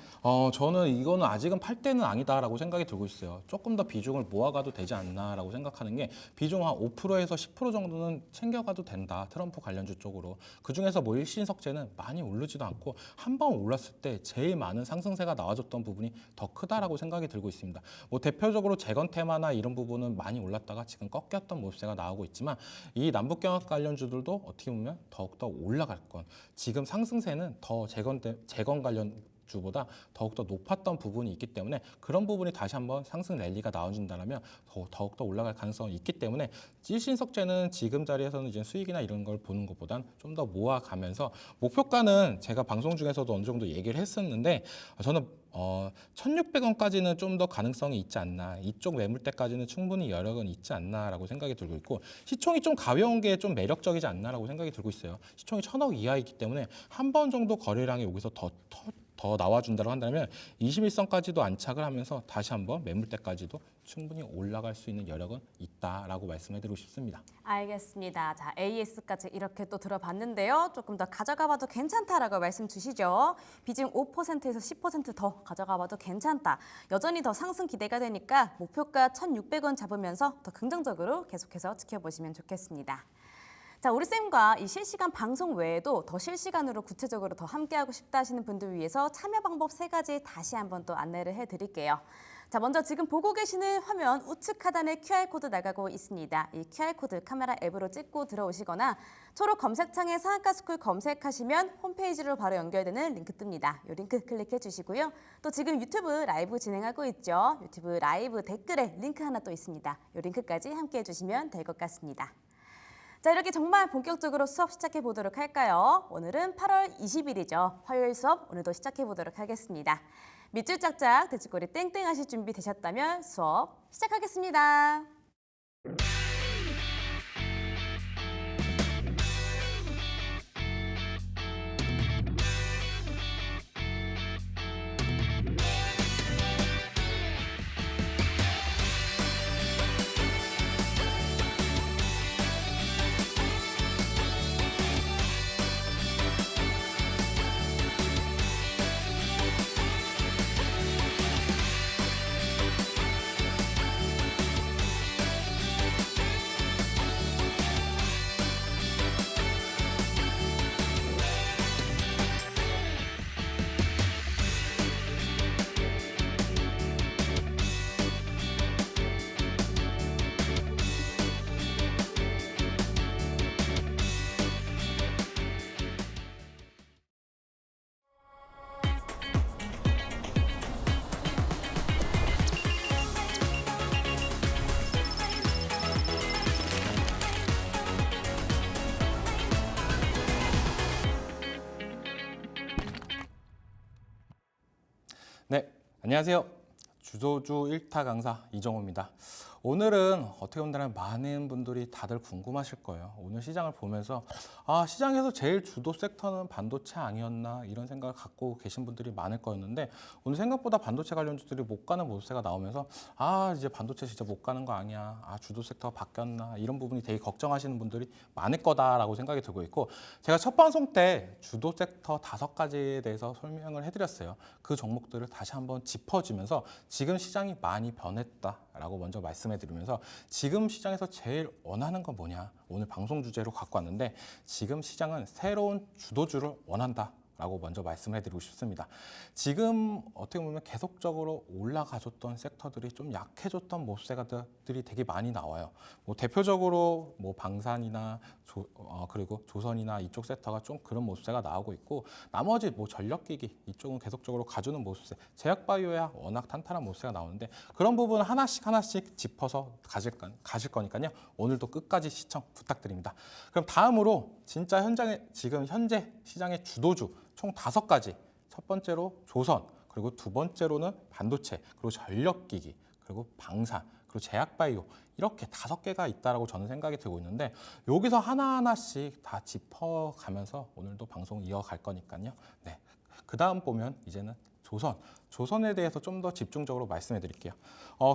저는 이거는 아직은 팔 때는 아니다라고 생각이 들고 있어요. 조금 더 비중을 모아가도 되지 않나라고 생각하는 게 비중 한 5%에서 10% 정도는 챙겨가도 된다. 트럼프 관련주 쪽으로. 그중에서 뭐 일신석재는 많이 오르지도 않고 한 번 올랐을 때 제일 많은 상승세가 나와줬던 부분이 더 크다라고 생각이 들고 있습니다. 뭐 대표적으로 재건 테마나 이런 부분은 많이 올랐다가 지금 꺾였던 모습세가 나오고 있지만 이 남북경합 관련주들도 어떻게 보면 더욱더 올라갈 건 지금 상승세는 더 재건 관련주보다 더욱더 높았던 부분이 있기 때문에 그런 부분이 다시 한번 상승 랠리가 나와준다면 더욱더 올라갈 가능성이 있기 때문에 일신석재는 지금 자리에서는 이제 수익이나 이런 걸 보는 것보단 좀 더 모아가면서 목표가는 제가 방송 중에서도 어느 정도 얘기를 했었는데 저는 1,600원까지는 좀 더 가능성이 있지 않나. 이쪽 매물대까지는 충분히 여력은 있지 않나라고 생각이 들고 있고 시총이 좀 가벼운 게 좀 매력적이지 않나라고 생각이 들고 있어요. 시총이 1,000억 이하이기 때문에 한 번 정도 거래량이 여기서 더 나와준다고 한다면 21선까지도 안착을 하면서 다시 한번 매물대까지도 충분히 올라갈 수 있는 여력은 있다라고 말씀해드리고 싶습니다. 알겠습니다. 자, AS까지 이렇게 또 들어봤는데요. 조금 더 가져가봐도 괜찮다라고 말씀 주시죠. 비중 5%에서 10%더 가져가봐도 괜찮다. 여전히 더 상승 기대가 되니까 목표가 1,600원 잡으면서 더 긍정적으로 계속해서 지켜보시면 좋겠습니다. 자, 우리 쌤과 이 실시간 방송 외에도 더 실시간으로 구체적으로 더 함께하고 싶다 하시는 분들 위해서 참여 방법 3가지 다시 한번 또 안내를 해드릴게요. 자, 먼저 지금 보고 계시는 화면 우측 하단에 QR코드 나가고 있습니다. 이 QR코드 카메라 앱으로 찍고 들어오시거나 초록 검색창에 상한가스쿨 검색하시면 홈페이지로 바로 연결되는 링크 뜹니다. 이 링크 클릭해 주시고요. 또 지금 유튜브 라이브 진행하고 있죠. 유튜브 라이브 댓글에 링크 하나 또 있습니다. 이 링크까지 함께 해주시면 될 것 같습니다. 자, 이렇게 정말 본격적으로 수업 시작해 보도록 할까요? 오늘은 8월 20일이죠. 화요일 수업 오늘도 시작해 보도록 하겠습니다. 밑줄 짝짝, 대치꼬리 땡땡 하실 준비 되셨다면 수업 시작하겠습니다. 네, 안녕하세요. 주소주 1타 강사 이정호입니다. 오늘은 어떻게 보면 많은 분들이 다들 궁금하실 거예요. 오늘 시장을 보면서 시장에서 제일 주도 섹터는 반도체 아니었나 이런 생각을 갖고 계신 분들이 많을 거였는데 오늘 생각보다 반도체 관련주들이 못 가는 모습세가 나오면서 이제 반도체 진짜 못 가는 거 아니야. 주도 섹터가 바뀌었나 이런 부분이 되게 걱정하시는 분들이 많을 거다라고 생각이 들고 있고 제가 첫 방송 때 주도 섹터 5가지에 대해서 설명을 해드렸어요. 그 종목들을 다시 한번 짚어주면서 지금 시장이 많이 변했다라고 먼저 말씀해드리면서 지금 시장에서 제일 원하는 건 뭐냐 오늘 방송 주제로 갖고 왔는데 지금 시장은 새로운 주도주를 원한다 라고 먼저 말씀해드리고 싶습니다. 지금 어떻게 보면 계속적으로 올라가줬던 섹터들이 좀 약해졌던 모습들이 되게 많이 나와요. 대표적으로 방산이나 그리고 조선이나 이쪽 섹터가 좀 그런 모습세가 나오고 있고 나머지 전력기기 이쪽은 계속적으로 가주는 모습세, 제약바이오야 워낙 탄탄한 모습세가 나오는데 그런 부분 하나씩 짚어서 가실 거니까요. 오늘도 끝까지 시청 부탁드립니다. 그럼 다음으로 진짜 지금 현재 시장의 주도주 총 5가지. 첫 번째로 조선, 그리고 두 번째로는 반도체, 그리고 전력기기, 그리고 방산, 그리고 제약바이오 이렇게 5개가 있다라고 저는 생각이 들고 있는데 여기서 하나하나씩 다 짚어가면서 오늘도 방송 이어갈 거니까요. 네. 그 다음 보면 이제는 조선에 대해서 좀 더 집중적으로 말씀해 드릴게요.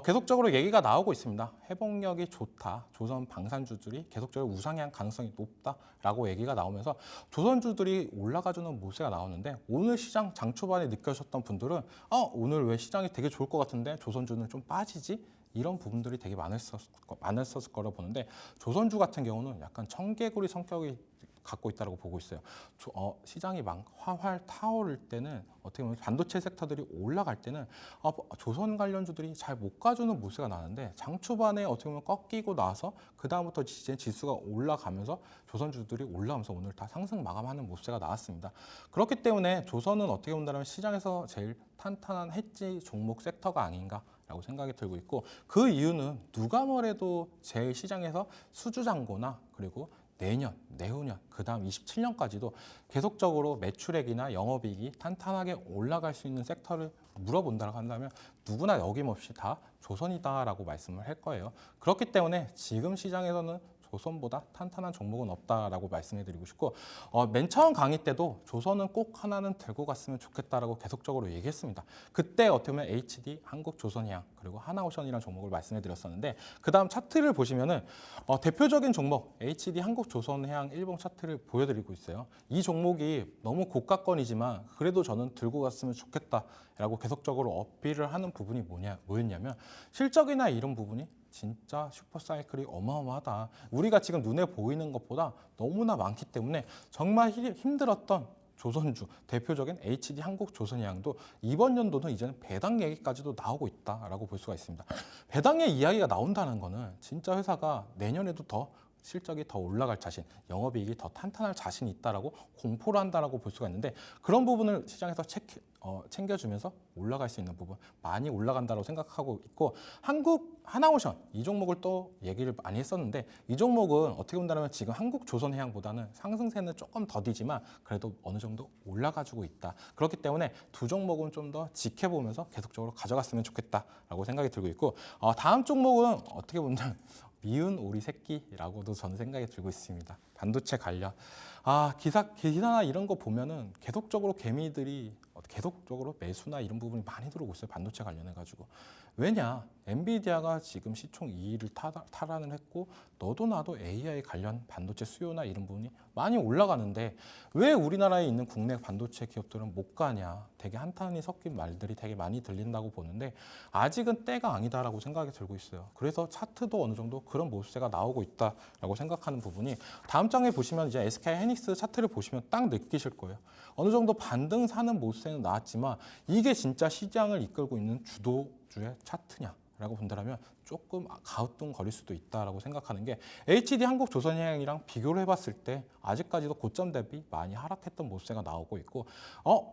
계속적으로 얘기가 나오고 있습니다. 회복력이 좋다. 조선 방산주들이 계속적으로 우상향 가능성이 높다라고 얘기가 나오면서 조선주들이 올라가주는 모습이 나오는데 오늘 시장 장 초반에 느껴졌던 분들은 오늘 왜 시장이 되게 좋을 것 같은데 조선주는 좀 빠지지? 이런 부분들이 되게 많았었을 거라고 보는데 조선주 같은 경우는 약간 청개구리 성격이 갖고 있다고 보고 있어요. 시장이 활활 타오를 때는 어떻게 보면 반도체 섹터들이 올라갈 때는 조선 관련주들이 잘 못 가주는 모습이 나는데 장 초반에 어떻게 보면 꺾이고 나서 그 다음부터 이제 지수가 올라가면서 조선주들이 올라오면서 오늘 다 상승 마감하는 모습이 나왔습니다. 그렇기 때문에 조선은 어떻게 본다면 시장에서 제일 탄탄한 해지 종목 섹터가 아닌가. 라고 생각이 들고 있고 그 이유는 누가 뭐래도 제일 시장에서 수주잔고나 그리고 내년, 내후년, 그 다음 27년까지도 계속적으로 매출액이나 영업이익이 탄탄하게 올라갈 수 있는 섹터를 물어본다고 한다면 누구나 어김없이 다 조선이다라고 말씀을 할 거예요. 그렇기 때문에 지금 시장에서는 조선보다 탄탄한 종목은 없다라고 말씀해드리고 싶고 맨 처음 강의 때도 조선은 꼭 하나는 들고 갔으면 좋겠다라고 계속적으로 얘기했습니다. 그때 어떻게 보면 HD, 한국조선해양 그리고 하나오션이라는 종목을 말씀해드렸었는데 그 다음 차트를 보시면은 대표적인 종목 HD, 한국조선해양 일봉 차트를 보여드리고 있어요. 이 종목이 너무 고가권이지만 그래도 저는 들고 갔으면 좋겠다라고 계속적으로 어필을 하는 부분이 뭐였냐면 실적이나 이런 부분이 진짜 슈퍼사이클이 어마어마하다. 우리가 지금 눈에 보이는 것보다 너무나 많기 때문에 정말 힘들었던 조선주 대표적인 HD 한국조선해양도 이번 연도는 이제는 배당 얘기까지도 나오고 있다라고 볼 수가 있습니다. 배당의 이야기가 나온다는 거는 진짜 회사가 내년에도 더 실적이 더 올라갈 자신, 영업이익이 더 탄탄할 자신이 있다라고 공포를 한다라고 볼 수가 있는데 그런 부분을 시장에서 챙겨주면서 올라갈 수 있는 부분 많이 올라간다고 생각하고 있고 한국 하나오션 이 종목을 또 얘기를 많이 했었는데 이 종목은 어떻게 본다면 지금 한국조선해양보다는 상승세는 조금 더디지만 그래도 어느 정도 올라가지고 있다. 그렇기 때문에 두 종목은 좀 더 지켜보면서 계속적으로 가져갔으면 좋겠다라고 생각이 들고 있고 다음 종목은 어떻게 보면 미운 오리 새끼라고도 저는 생각이 들고 있습니다. 반도체 관련. 기사나 이런 거 보면은 계속적으로 개미들이 계속적으로 매수나 이런 부분이 많이 들어오고 있어요. 반도체 관련해가지고. 왜냐? 엔비디아가 지금 시총 2위를 탈환을 했고 너도 나도 AI 관련 반도체 수요나 이런 부분이 많이 올라가는데 왜 우리나라에 있는 국내 반도체 기업들은 못 가냐? 되게 한탄이 섞인 말들이 되게 많이 들린다고 보는데 아직은 때가 아니다라고 생각이 들고 있어요. 그래서 차트도 어느 정도 그런 모습세가 나오고 있다라고 생각하는 부분이 다음 장에 보시면 이제 SK 하이닉스 차트를 보시면 딱 느끼실 거예요. 어느 정도 반등 사는 모습세는 나왔지만 이게 진짜 시장을 이끌고 있는 주도주의 차트냐라고 본다면 조금 가우뚱거릴 수도 있다라고 생각하는 게 HD 한국조선해양이랑 비교를 해봤을 때 아직까지도 고점 대비 많이 하락했던 모습세가 나오고 있고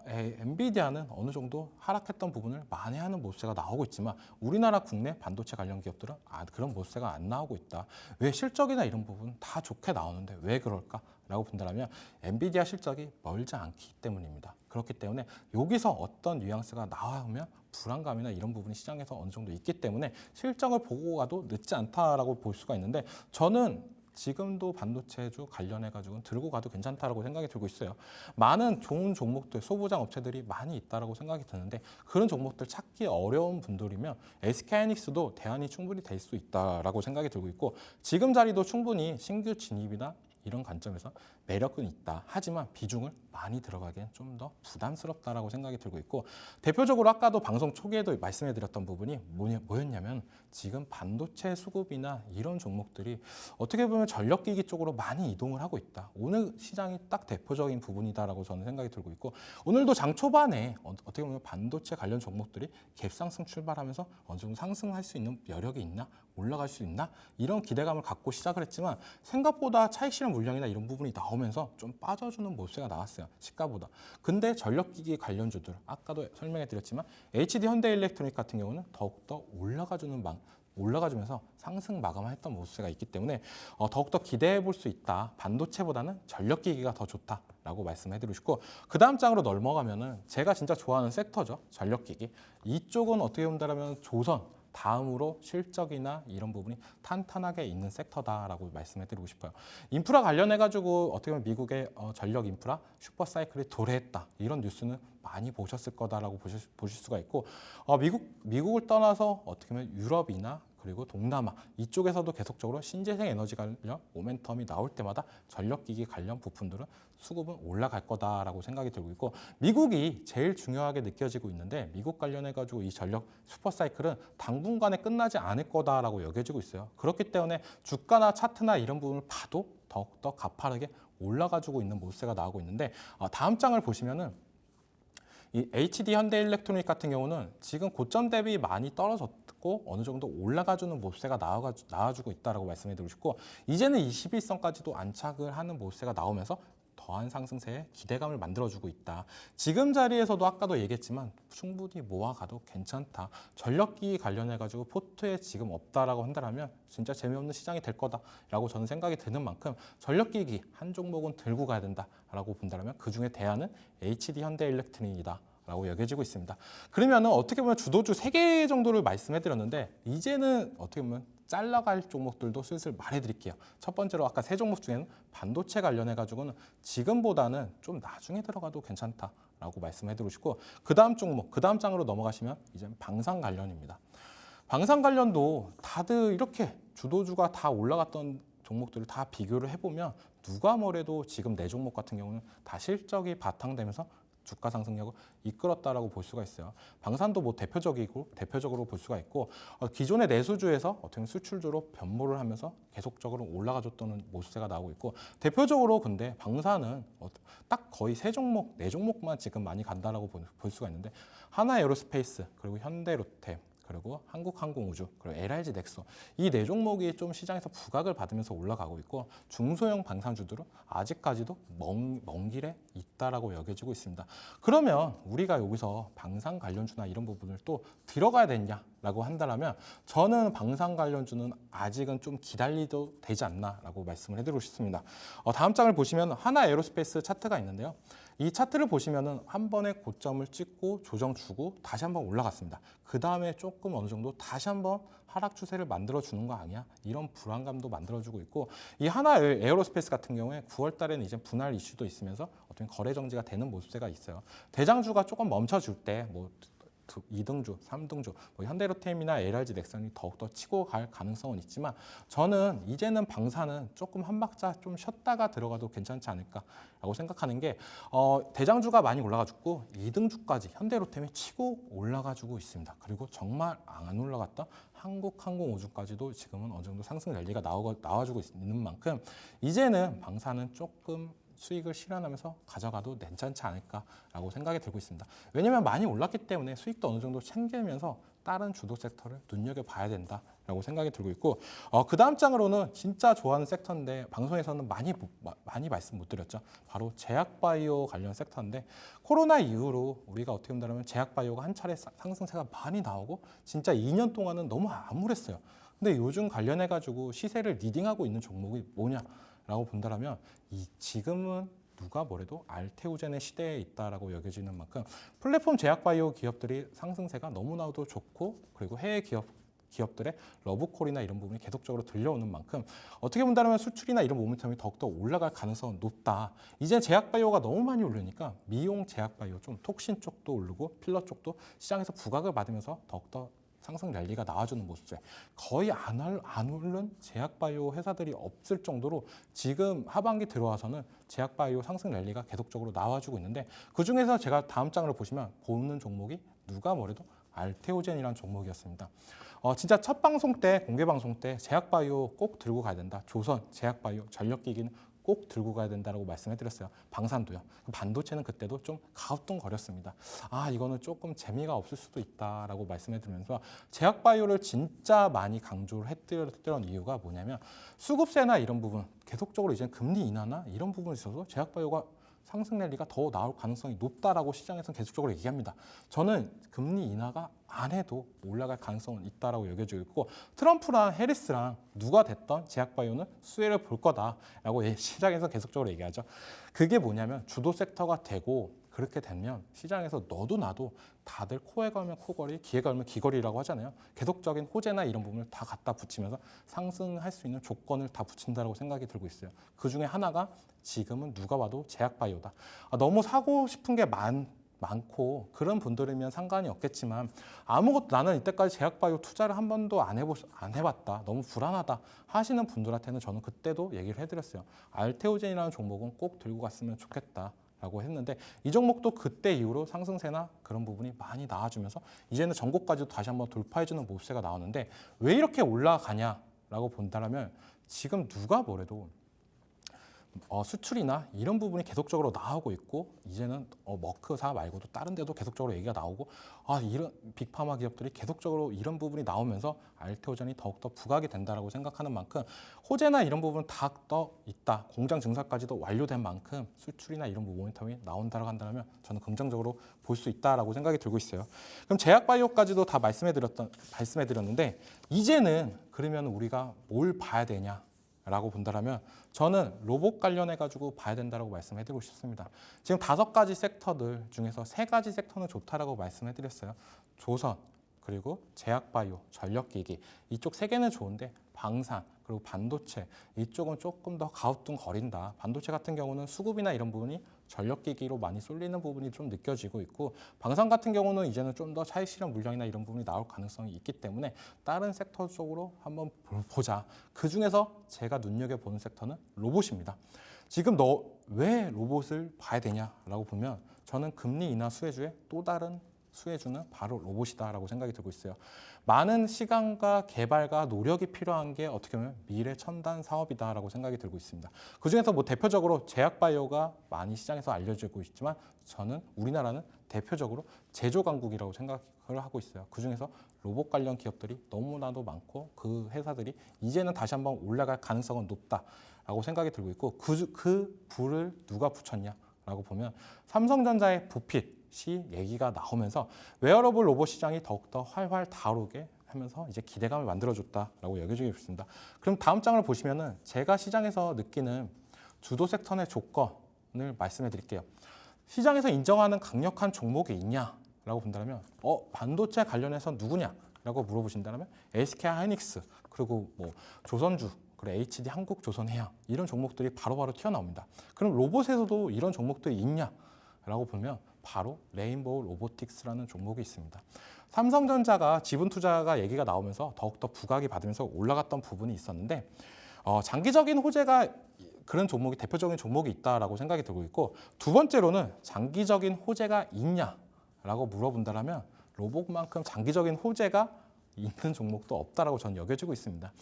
엔비디아는 어느 정도 하락했던 부분을 만회하는 모습세가 나오고 있지만 우리나라 국내 반도체 관련 기업들은 그런 모습세가 안 나오고 있다. 왜 실적이나 이런 부분 다 좋게 나오는데 왜 그럴까? 라고 본다면 엔비디아 실적이 멀지 않기 때문입니다. 그렇기 때문에 여기서 어떤 뉘앙스가 나오면 불안감이나 이런 부분이 시장에서 어느 정도 있기 때문에 실적을 보고 가도 늦지 않다라고 볼 수가 있는데 저는 지금도 반도체주 관련해가지고 들고 가도 괜찮다라고 생각이 들고 있어요. 많은 좋은 종목들, 소부장 업체들이 많이 있다라고 생각이 드는데 그런 종목들 찾기 어려운 분들이면 SK하이닉스도 대안이 충분히 될 수 있다라고 생각이 들고 있고 지금 자리도 충분히 신규 진입이나 이런 관점에서 매력은 있다. 하지만 비중을 많이 들어가기엔 좀 더 부담스럽다라고 생각이 들고 있고 대표적으로 아까도 방송 초기에도 말씀해드렸던 부분이 뭐였냐면 지금 반도체 수급이나 이런 종목들이 어떻게 보면 전력기기 쪽으로 많이 이동을 하고 있다. 오늘 시장이 딱 대표적인 부분이다라고 저는 생각이 들고 있고 오늘도 장 초반에 어떻게 보면 반도체 관련 종목들이 갭상승 출발하면서 어느 정도 상승할 수 있는 여력이 있나? 올라갈 수 있나? 이런 기대감을 갖고 시작을 했지만 생각보다 차익 실현 물량이나 이런 부분이 나오면서 좀 빠져주는 모습이 나왔어요. 시가보다. 근데 전력기기 관련주들 아까도 설명해 드렸지만 HD 현대일렉트로닉 같은 경우는 더욱더 올라가주면서 상승 마감했던 모습이 있기 때문에 더욱더 기대해 볼 수 있다. 반도체보다는 전력기기가 더 좋다라고 말씀해 드리고 싶고 그 다음 장으로 넘어가면은 제가 진짜 좋아하는 섹터죠. 전력기기. 이쪽은 어떻게 본다면 조선 다음으로 실적이나 이런 부분이 탄탄하게 있는 섹터다라고 말씀해드리고 싶어요. 인프라 관련해가지고 어떻게 보면 미국의 전력 인프라 슈퍼사이클이 도래했다 이런 뉴스는 많이 보셨을 거다라고 보실 수가 있고 미국을 떠나서 어떻게 보면 유럽이나 그리고 동남아 이쪽에서도 계속적으로 신재생 에너지 관련 모멘텀이 나올 때마다 전력기기 관련 부품들은 수급은 올라갈 거다라고 생각이 들고 있고 미국이 제일 중요하게 느껴지고 있는데 미국 관련해가지고 이 전력 슈퍼사이클은 당분간에 끝나지 않을 거다라고 여겨지고 있어요. 그렇기 때문에 주가나 차트나 이런 부분을 봐도 더욱더 가파르게 올라가지고 있는 모습세가 나오고 있는데 다음 장을 보시면은 이 HD 현대일렉트로닉 같은 경우는 지금 고점 대비 많이 떨어졌고 어느 정도 올라가주는 모습세가 나와주고 있다라고 말씀해드리고 싶고 이제는 21선까지도 안착을 하는 모습세가 나오면서 더한 상승세에 기대감을 만들어주고 있다. 지금 자리에서도 아까도 얘기했지만 충분히 모아가도 괜찮다. 전력기기 관련해가지고 포트에 지금 없다라고 한다면 진짜 재미없는 시장이 될 거다라고 저는 생각이 드는 만큼 전력기기 한 종목은 들고 가야 된다라고 본다면 그중에 대안은 HD 현대일렉트로닉이다. 라고 여겨지고 있습니다. 그러면 어떻게 보면 주도주 3개 정도를 말씀해드렸는데 이제는 어떻게 보면 잘라갈 종목들도 슬슬 말해드릴게요. 첫 번째로 아까 3종목 중에는 반도체 관련해가지고는 지금보다는 좀 나중에 들어가도 괜찮다라고 말씀해드리고 싶고 그 다음 종목, 그 다음 장으로 넘어가시면 이제 방산 관련입니다. 방산 관련도 다들 이렇게 주도주가 다 올라갔던 종목들을 다 비교를 해보면 누가 뭐래도 지금 4종목 같은 경우는 다 실적이 바탕되면서 주가 상승력을 이끌었다라고 볼 수가 있어요. 방산도 뭐 대표적으로 볼 수가 있고 기존의 내수주에서 어떻게 보면 수출주로 변모를 하면서 계속적으로 올라가줬던 모습세가 나오고 있고 대표적으로 근데 방산은 딱 거의 세 종목, 네 종목만 지금 많이 간다라고 볼 수가 있는데 하나에어로스페이스, 그리고 현대로템, 그리고 한국항공우주, 그리고 LRG 넥소 이 네 종목이 좀 시장에서 부각을 받으면서 올라가고 있고 중소형 방산주들은 아직까지도 먼 길에 있다라고 여겨지고 있습니다. 그러면 우리가 여기서 방산 관련주나 이런 부분을 또 들어가야 되냐라고 한다면 저는 방산 관련주는 아직은 좀 기다리도 되지 않나라고 말씀을 해드리고 싶습니다. 다음 장을 보시면 하나에어로스페이스 차트가 있는데요. 이 차트를 보시면은 한 번에 고점을 찍고 조정 주고 다시 한번 올라갔습니다. 그 다음에 조금 어느 정도 다시 한번 하락 추세를 만들어 주는 거 아니야? 이런 불안감도 만들어주고 있고 이 하나 에어로스페이스 같은 경우에 9월 달에는 이제 분할 이슈도 있으면서 어떤 거래 정지가 되는 모습세가 있어요. 대장주가 조금 멈춰줄 때 뭐 2등주, 3등주, 뭐 현대로템이나 LRG 넥슨이 더욱더 치고 갈 가능성은 있지만 저는 이제는 방사는 조금 한 박자 좀 쉬었다가 들어가도 괜찮지 않을까라고 생각하는 게 대장주가 많이 올라가지고 2등주까지 현대로템이 치고 올라가지고 있습니다. 그리고 정말 안 올라갔던 한국항공우주까지도 지금은 어느 정도 상승 랠리가 나와주고 있는 만큼 이제는 방사는 조금 수익을 실현하면서 가져가도 괜찮지 않을까라고 생각이 들고 있습니다. 왜냐하면 많이 올랐기 때문에 수익도 어느 정도 챙기면서 다른 주도 섹터를 눈여겨봐야 된다라고 생각이 들고 있고 그 다음 장으로는 진짜 좋아하는 섹터인데 방송에서는 많이 말씀 못 드렸죠. 바로 제약바이오 관련 섹터인데 코로나 이후로 우리가 어떻게 본다면 제약바이오가 한 차례 상승세가 많이 나오고 진짜 2년 동안은 너무 암울했어요. 근데 요즘 관련해가지고 시세를 리딩하고 있는 종목이 뭐냐라고 본다면 지금은 누가 뭐래도 알테오젠의 시대에 있다라고 여겨지는 만큼 플랫폼 제약바이오 기업들이 상승세가 너무나도 좋고 그리고 해외 기업들의 러브콜이나 이런 부분이 계속적으로 들려오는 만큼 어떻게 본다면 수출이나 이런 모멘텀이 더욱더 올라갈 가능성은 높다. 이제 제약바이오가 너무 많이 오르니까 미용 제약바이오 좀 톡신 쪽도 오르고 필러 쪽도 시장에서 부각을 받으면서 더욱더 상승 랠리가 나와주는 모습에 거의 안 오른 제약바이오 회사들이 없을 정도로 지금 하반기 들어와서는 제약바이오 상승 랠리가 계속적으로 나와주고 있는데 그중에서 제가 다음 장을 보시면 보는 종목이 누가 뭐래도 알테오젠이라는 종목이었습니다. 진짜 첫 방송 때 공개 방송 때 제약바이오 꼭 들고 가야 된다. 조선, 제약바이오, 전력기기는 꼭 들고 가야 된다고 말씀해드렸어요. 방산도요. 반도체는 그때도 좀 가우뚱거렸습니다. 이거는 조금 재미가 없을 수도 있다라고 말씀해드리면서 제약바이오를 진짜 많이 강조를 했던 이유가 뭐냐면 수급세나 이런 부분 계속적으로 이제 금리 인하나 이런 부분에 있어서 제약바이오가 상승 랠리가 더 나올 가능성이 높다라고 시장에서는 계속적으로 얘기합니다. 저는 금리 인하가 안 해도 올라갈 가능성은 있다라고 여겨지고 있고 트럼프랑 해리스랑 누가 됐던 제약바이오는 수혜를 볼 거다라고 시장에서 계속적으로 얘기하죠. 그게 뭐냐면 주도 섹터가 되고 그렇게 되면 시장에서 너도 나도 다들 코에 걸면 코걸이, 귀에 걸면 귀걸이라고 하잖아요. 계속적인 호재나 이런 부분을 다 갖다 붙이면서 상승할 수 있는 조건을 다 붙인다고 생각이 들고 있어요. 그 중에 하나가 지금은 누가 봐도 제약바이오다. 너무 사고 싶은 게 많고 그런 분들이면 상관이 없겠지만 아무것도 나는 이때까지 제약바이오 투자를 한 번도 안 해봤다. 너무 불안하다 하시는 분들한테는 저는 그때도 얘기를 해드렸어요. 알테오젠이라는 종목은 꼭 들고 갔으면 좋겠다. 라고 했는데 이 종목도 그때 이후로 상승세나 그런 부분이 많이 나와주면서 이제는 전고까지도 다시 한번 돌파해주는 모습세가 나오는데 왜 이렇게 올라가냐라고 본다면 지금 누가 뭐래도 수출이나 이런 부분이 계속적으로 나오고 있고 이제는 머크사 말고도 다른 데도 계속적으로 얘기가 나오고 이런 빅파마 기업들이 계속적으로 이런 부분이 나오면서 알테오젠이 더욱더 부각이 된다라고 생각하는 만큼 호재나 이런 부분은 다 떠 있다. 공장 증설까지도 완료된 만큼 수출이나 이런 모멘텀이 나온다고 한다면 저는 긍정적으로 볼 수 있다라고 생각이 들고 있어요. 그럼 제약바이오까지도 다 말씀해드렸는데 이제는 그러면 우리가 뭘 봐야 되냐? 라고 본다면 저는 로봇 관련해가지고 봐야 된다고 말씀해드리고 싶습니다. 지금 5가지 섹터들 중에서 3가지 섹터는 좋다라고 말씀해드렸어요. 조선, 그리고 제약바이오, 전력기기 이쪽 3개는 좋은데 방산, 그리고 반도체 이쪽은 조금 더 가우뚱거린다. 반도체 같은 경우는 수급이나 이런 부분이 전력기기로 많이 쏠리는 부분이 좀 느껴지고 있고 방산 같은 경우는 이제는 좀 더 차익 실현 물량이나 이런 부분이 나올 가능성이 있기 때문에 다른 섹터 쪽으로 한번 보자. 그중에서 제가 눈여겨보는 섹터는 로봇입니다. 지금 너 왜 로봇을 봐야 되냐라고 보면 저는 금리 인하 수혜주의 또 다른 수혜주는 바로 로봇이다라고 생각이 들고 있어요. 많은 시간과 개발과 노력이 필요한 게 어떻게 보면 미래 첨단 사업이다라고 생각이 들고 있습니다. 그중에서 뭐 대표적으로 제약바이오가 많이 시장에서 알려지고 있지만 저는 우리나라는 대표적으로 제조 강국이라고 생각을 하고 있어요. 그중에서 로봇 관련 기업들이 너무나도 많고 그 회사들이 이제는 다시 한번 올라갈 가능성은 높다라고 생각이 들고 있고 그 불을 누가 붙였냐라고 보면 삼성전자의 부핏이 얘기가 나오면서 웨어러블 로봇 시장이 더욱더 활활 다루게 하면서 이제 기대감을 만들어줬다라고 여겨지고 있습니다. 그럼 다음 장을 보시면은 제가 시장에서 느끼는 주도 섹터 내 조건을 말씀해 드릴게요. 시장에서 인정하는 강력한 종목이 있냐라고 본다면 반도체 관련해서 누구냐라고 물어보신다면 SK 하이닉스 그리고 뭐 조선주 그리고 HD 한국조선해양 이런 종목들이 바로바로 튀어나옵니다. 그럼 로봇에서도 이런 종목들이 있냐라고 보면 바로 레인보우 로보틱스라는 종목이 있습니다. 삼성전자가 지분 투자가 얘기가 나오면서 더욱더 부각이 받으면서 올라갔던 부분이 있었는데 장기적인 호재가 그런 종목이 대표적인 종목이 있다라고 생각이 들고 있고 두 번째로는 장기적인 호재가 있냐라고 물어본다면 로봇만큼 장기적인 호재가 있는 종목도 없다라고 저는 여겨지고 있습니다.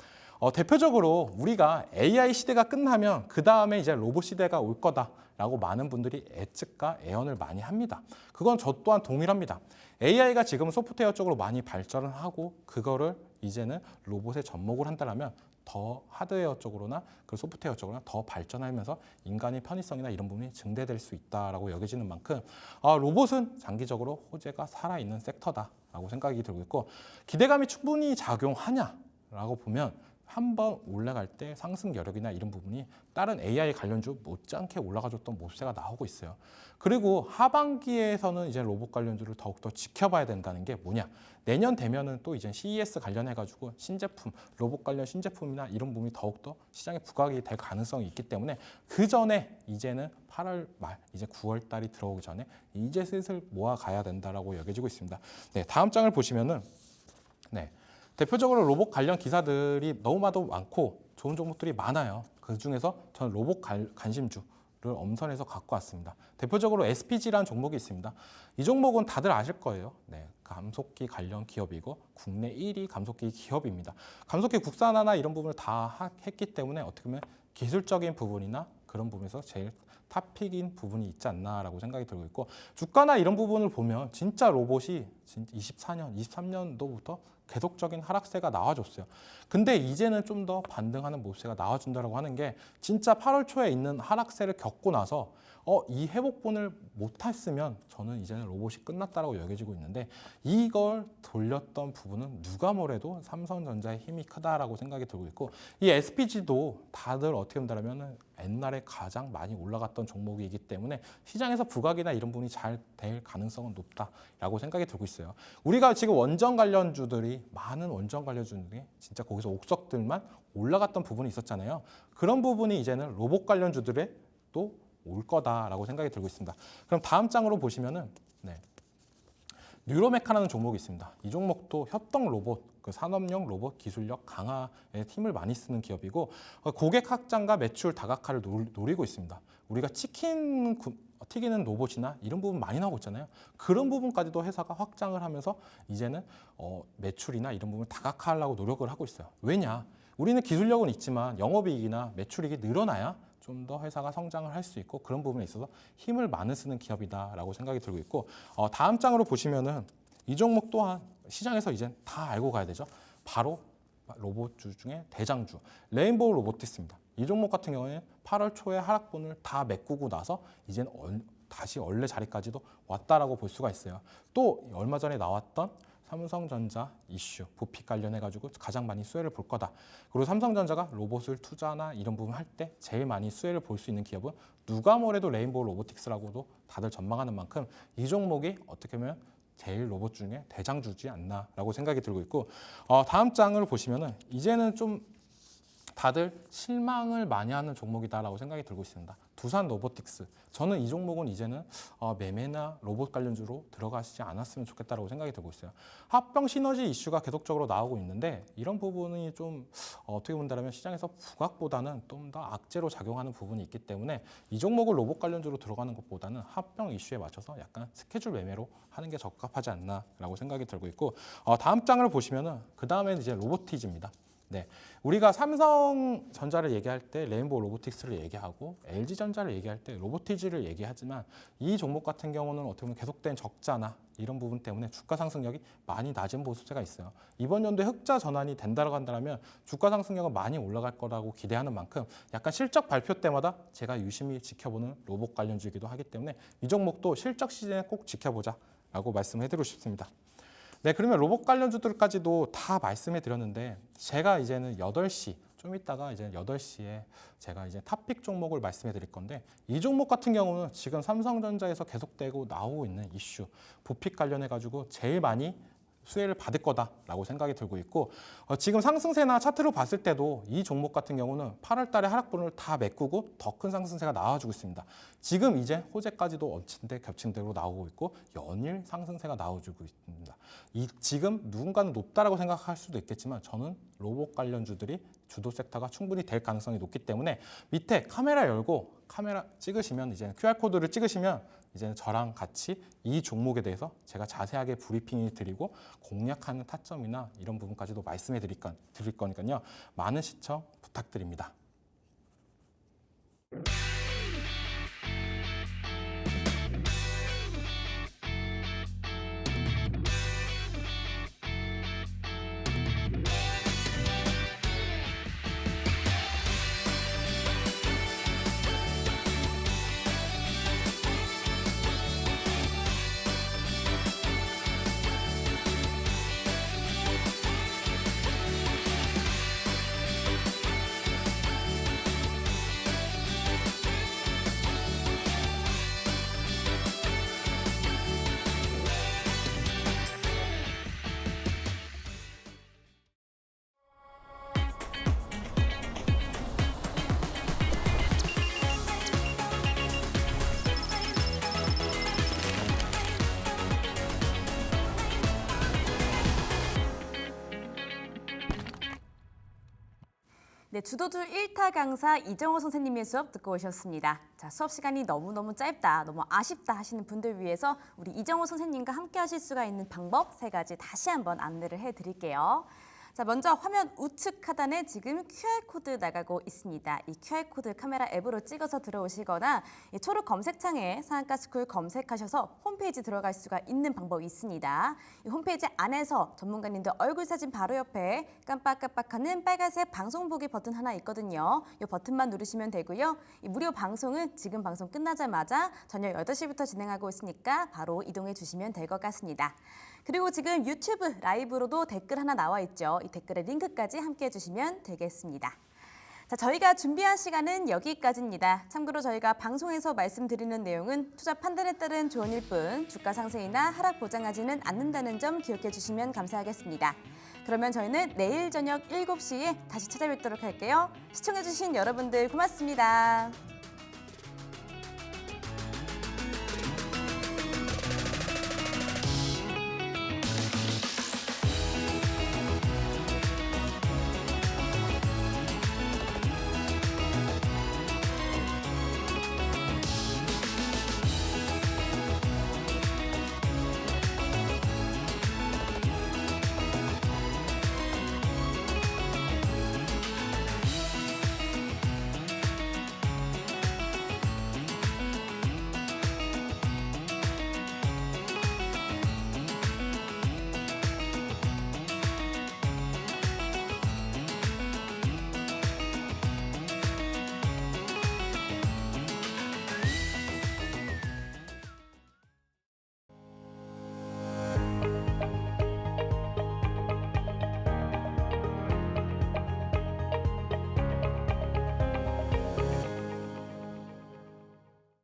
대표적으로 우리가 AI 시대가 끝나면 그 다음에 이제 로봇 시대가 올 거다라고 많은 분들이 예측과 예언을 많이 합니다. 그건 저 또한 동일합니다. AI가 지금 소프트웨어 쪽으로 많이 발전을 하고 그거를 이제는 로봇에 접목을 한다면 더 하드웨어 쪽으로나 그 소프트웨어 쪽으로나 더 발전하면서 인간의 편의성이나 이런 부분이 증대될 수 있다라고 여겨지는 만큼 로봇은 장기적으로 호재가 살아있는 섹터다라고 생각이 들고 있고 기대감이 충분히 작용하냐라고 보면 한번 올라갈 때 상승 여력이나 이런 부분이 다른 AI 관련주 못지않게 올라가줬던 모습세가 나오고 있어요. 그리고 하반기에서는 이제 로봇 관련주를 더욱더 지켜봐야 된다는 게 뭐냐? 내년 되면은 또 이제 CES 관련해가지고 신제품, 로봇 관련 신제품이나 이런 부분이 더욱더 시장에 부각이 될 가능성이 있기 때문에 그 전에 이제는 8월 말, 이제 9월 달이 들어오기 전에 이제 슬슬 모아가야 된다라고 여겨지고 있습니다. 네, 다음 장을 보시면은 네. 대표적으로 로봇 관련 기사들이 너무나도 많고 좋은 종목들이 많아요. 그중에서 저는 로봇 관심주를 엄선해서 갖고 왔습니다. 대표적으로 SPG라는 종목이 있습니다. 이 종목은 다들 아실 거예요. 네, 감속기 관련 기업이고 국내 1위 감속기 기업입니다. 감속기 국산화나 이런 부분을 다 했기 때문에 어떻게 보면 기술적인 부분이나 그런 부분에서 제일 탑픽인 부분이 있지 않나라고 생각이 들고 있고 주가나 이런 부분을 보면 진짜 로봇이 24년, 23년도부터 계속적인 하락세가 나와줬어요. 근데 이제는 좀 더 반등하는 모습세가 나와준다고 하는 게 진짜 8월 초에 있는 하락세를 겪고 나서 이 회복분을 못했으면 저는 이제는 로봇이 끝났다라고 여겨지고 있는데 이걸 돌렸던 부분은 누가 뭐래도 삼성전자의 힘이 크다라고 생각이 들고 있고 이 SPG도 다들 어떻게 본다면 옛날에 가장 많이 올라갔던 종목이기 때문에 시장에서 부각이나 이런 부분이 잘 될 가능성은 높다라고 생각이 들고 있어요. 우리가 지금 원전 관련주들이 많은 원전 관련주들이 진짜 거기서 옥석들만 올라갔던 부분이 있었잖아요. 그런 부분이 이제는 로봇 관련주들에 또 올 거다라고 생각이 들고 있습니다. 그럼 다음 장으로 보시면은 뉴로메카라는 종목이 있습니다. 이 종목도 협동 로봇, 그 산업용 로봇 기술력 강화에 힘을 많이 쓰는 기업이고 고객 확장과 매출 다각화를 노리고 있습니다. 우리가 치킨 튀기는 로봇이나 이런 부분 많이 나오고 있잖아요. 그런 부분까지도 회사가 확장을 하면서 이제는 매출이나 이런 부분을 다각화하려고 노력을 하고 있어요. 왜냐? 우리는 기술력은 있지만 영업이익이나 매출이익이 늘어나야 좀 더 회사가 성장을 할 수 있고 그런 부분에 있어서 힘을 많이 쓰는 기업이다라고 생각이 들고 있고 다음 장으로 보시면은 이 종목 또한 시장에서 이제 다 알고 가야 되죠. 바로 로봇주 중에 대장주 레인보우 로보틱스입니다. 이 종목 같은 경우에는 8월 초에 하락분을 다 메꾸고 나서 이제는 다시 원래 자리까지도 왔다라고 볼 수가 있어요. 또 얼마 전에 나왔던 삼성전자 이슈, 부핏 관련해가지고 가장 많이 수혜를 볼 거다. 그리고 삼성전자가 로봇을 투자나 이런 부분 할 때 제일 많이 수혜를 볼 수 있는 기업은 누가 뭐래도 레인보우 로보틱스라고도 다들 전망하는 만큼 이 종목이 어떻게 보면 제일 로봇 중에 대장주지 않나라고 생각이 들고 있고 다음 장을 보시면은 이제는 좀 다들 실망을 많이 하는 종목이다라고 생각이 들고 있습니다. 두산 로보틱스. 저는 이 종목은 이제는 매매나 로봇 관련주로 들어가시지 않았으면 좋겠다라고 생각이 들고 있어요. 합병 시너지 이슈가 계속적으로 나오고 있는데 이런 부분이 좀 어떻게 본다면 시장에서 부각보다는 좀 더 악재로 작용하는 부분이 있기 때문에 이 종목을 로봇 관련주로 들어가는 것보다는 합병 이슈에 맞춰서 약간 스케줄 매매로 하는 게 적합하지 않나라고 생각이 들고 있고 다음 장을 보시면은 그 다음에는 이제 로보티즈입니다. 네, 우리가 삼성전자를 얘기할 때 레인보우 로보틱스를 얘기하고 LG전자를 얘기할 때 로보티즈를 얘기하지만 이 종목 같은 경우는 어떻게 보면 계속된 적자나 이런 부분 때문에 주가 상승력이 많이 낮은 모습세가 있어요. 이번 연도에 흑자 전환이 된다고 한다면 주가 상승력은 많이 올라갈 거라고 기대하는 만큼 약간 실적 발표 때마다 제가 유심히 지켜보는 로봇 관련주이기도 하기 때문에 이 종목도 실적 시즌에 꼭 지켜보자라고 말씀해드리고 싶습니다. 네, 그러면 로봇 관련주들까지도 다 말씀해 드렸는데 제가 이제는 8시 좀 이따가 이제 8시에 제가 이제 탑픽 종목을 말씀해 드릴 건데 이 종목 같은 경우는 지금 삼성전자에서 계속되고 나오고 있는 이슈 부픽 관련해 가지고 제일 많이 수혜를 받을 거다라고 생각이 들고 있고 지금 상승세나 차트로 봤을 때도 이 종목 같은 경우는 8월 달에 하락분을 다 메꾸고 더 큰 상승세가 나와주고 있습니다. 지금 이제 호재까지도 얹힌데 겹친 대로 나오고 있고 연일 상승세가 나와주고 있습니다. 지금 누군가는 높다라고 생각할 수도 있겠지만 저는 로봇 관련주들이 주도 섹터가 충분히 될 가능성이 높기 때문에 밑에 카메라 열고 카메라 찍으시면 이제 QR코드를 찍으시면 이제는 저랑 같이 이 종목에 대해서 제가 자세하게 브리핑을 드리고 공략하는 타점이나 이런 부분까지도 말씀해 드릴 거니까요. 많은 시청 부탁드립니다. 네, 주도주 1타 강사 이정호 선생님의 수업 듣고 오셨습니다. 자, 수업 시간이 너무너무 짧다, 너무 아쉽다 하시는 분들 위해서 우리 이정호 선생님과 함께 하실 수가 있는 방법 3가지 다시 한번 안내를 해드릴게요. 자, 먼저 화면 우측 하단에 지금 QR코드 나가고 있습니다. 이 QR코드 카메라 앱으로 찍어서 들어오시거나 이 초록 검색창에 상한가스쿨 검색하셔서 홈페이지 들어갈 수가 있는 방법이 있습니다. 이 홈페이지 안에서 전문가님들 얼굴 사진 바로 옆에 깜빡깜빡하는 빨간색 방송 보기 버튼 하나 있거든요. 이 버튼만 누르시면 되고요. 이 무료 방송은 지금 방송 끝나자마자 저녁 8시부터 진행하고 있으니까 바로 이동해 주시면 될 것 같습니다. 그리고 지금 유튜브 라이브로도 댓글 하나 나와 있죠. 이 댓글의 링크까지 함께 해주시면 되겠습니다. 자, 저희가 준비한 시간은 여기까지입니다. 참고로 저희가 방송에서 말씀드리는 내용은 투자 판단에 따른 조언일 뿐 주가 상승이나 하락 보장하지는 않는다는 점 기억해 주시면 감사하겠습니다. 그러면 저희는 내일 저녁 7시에 다시 찾아뵙도록 할게요. 시청해 주신 여러분들 고맙습니다.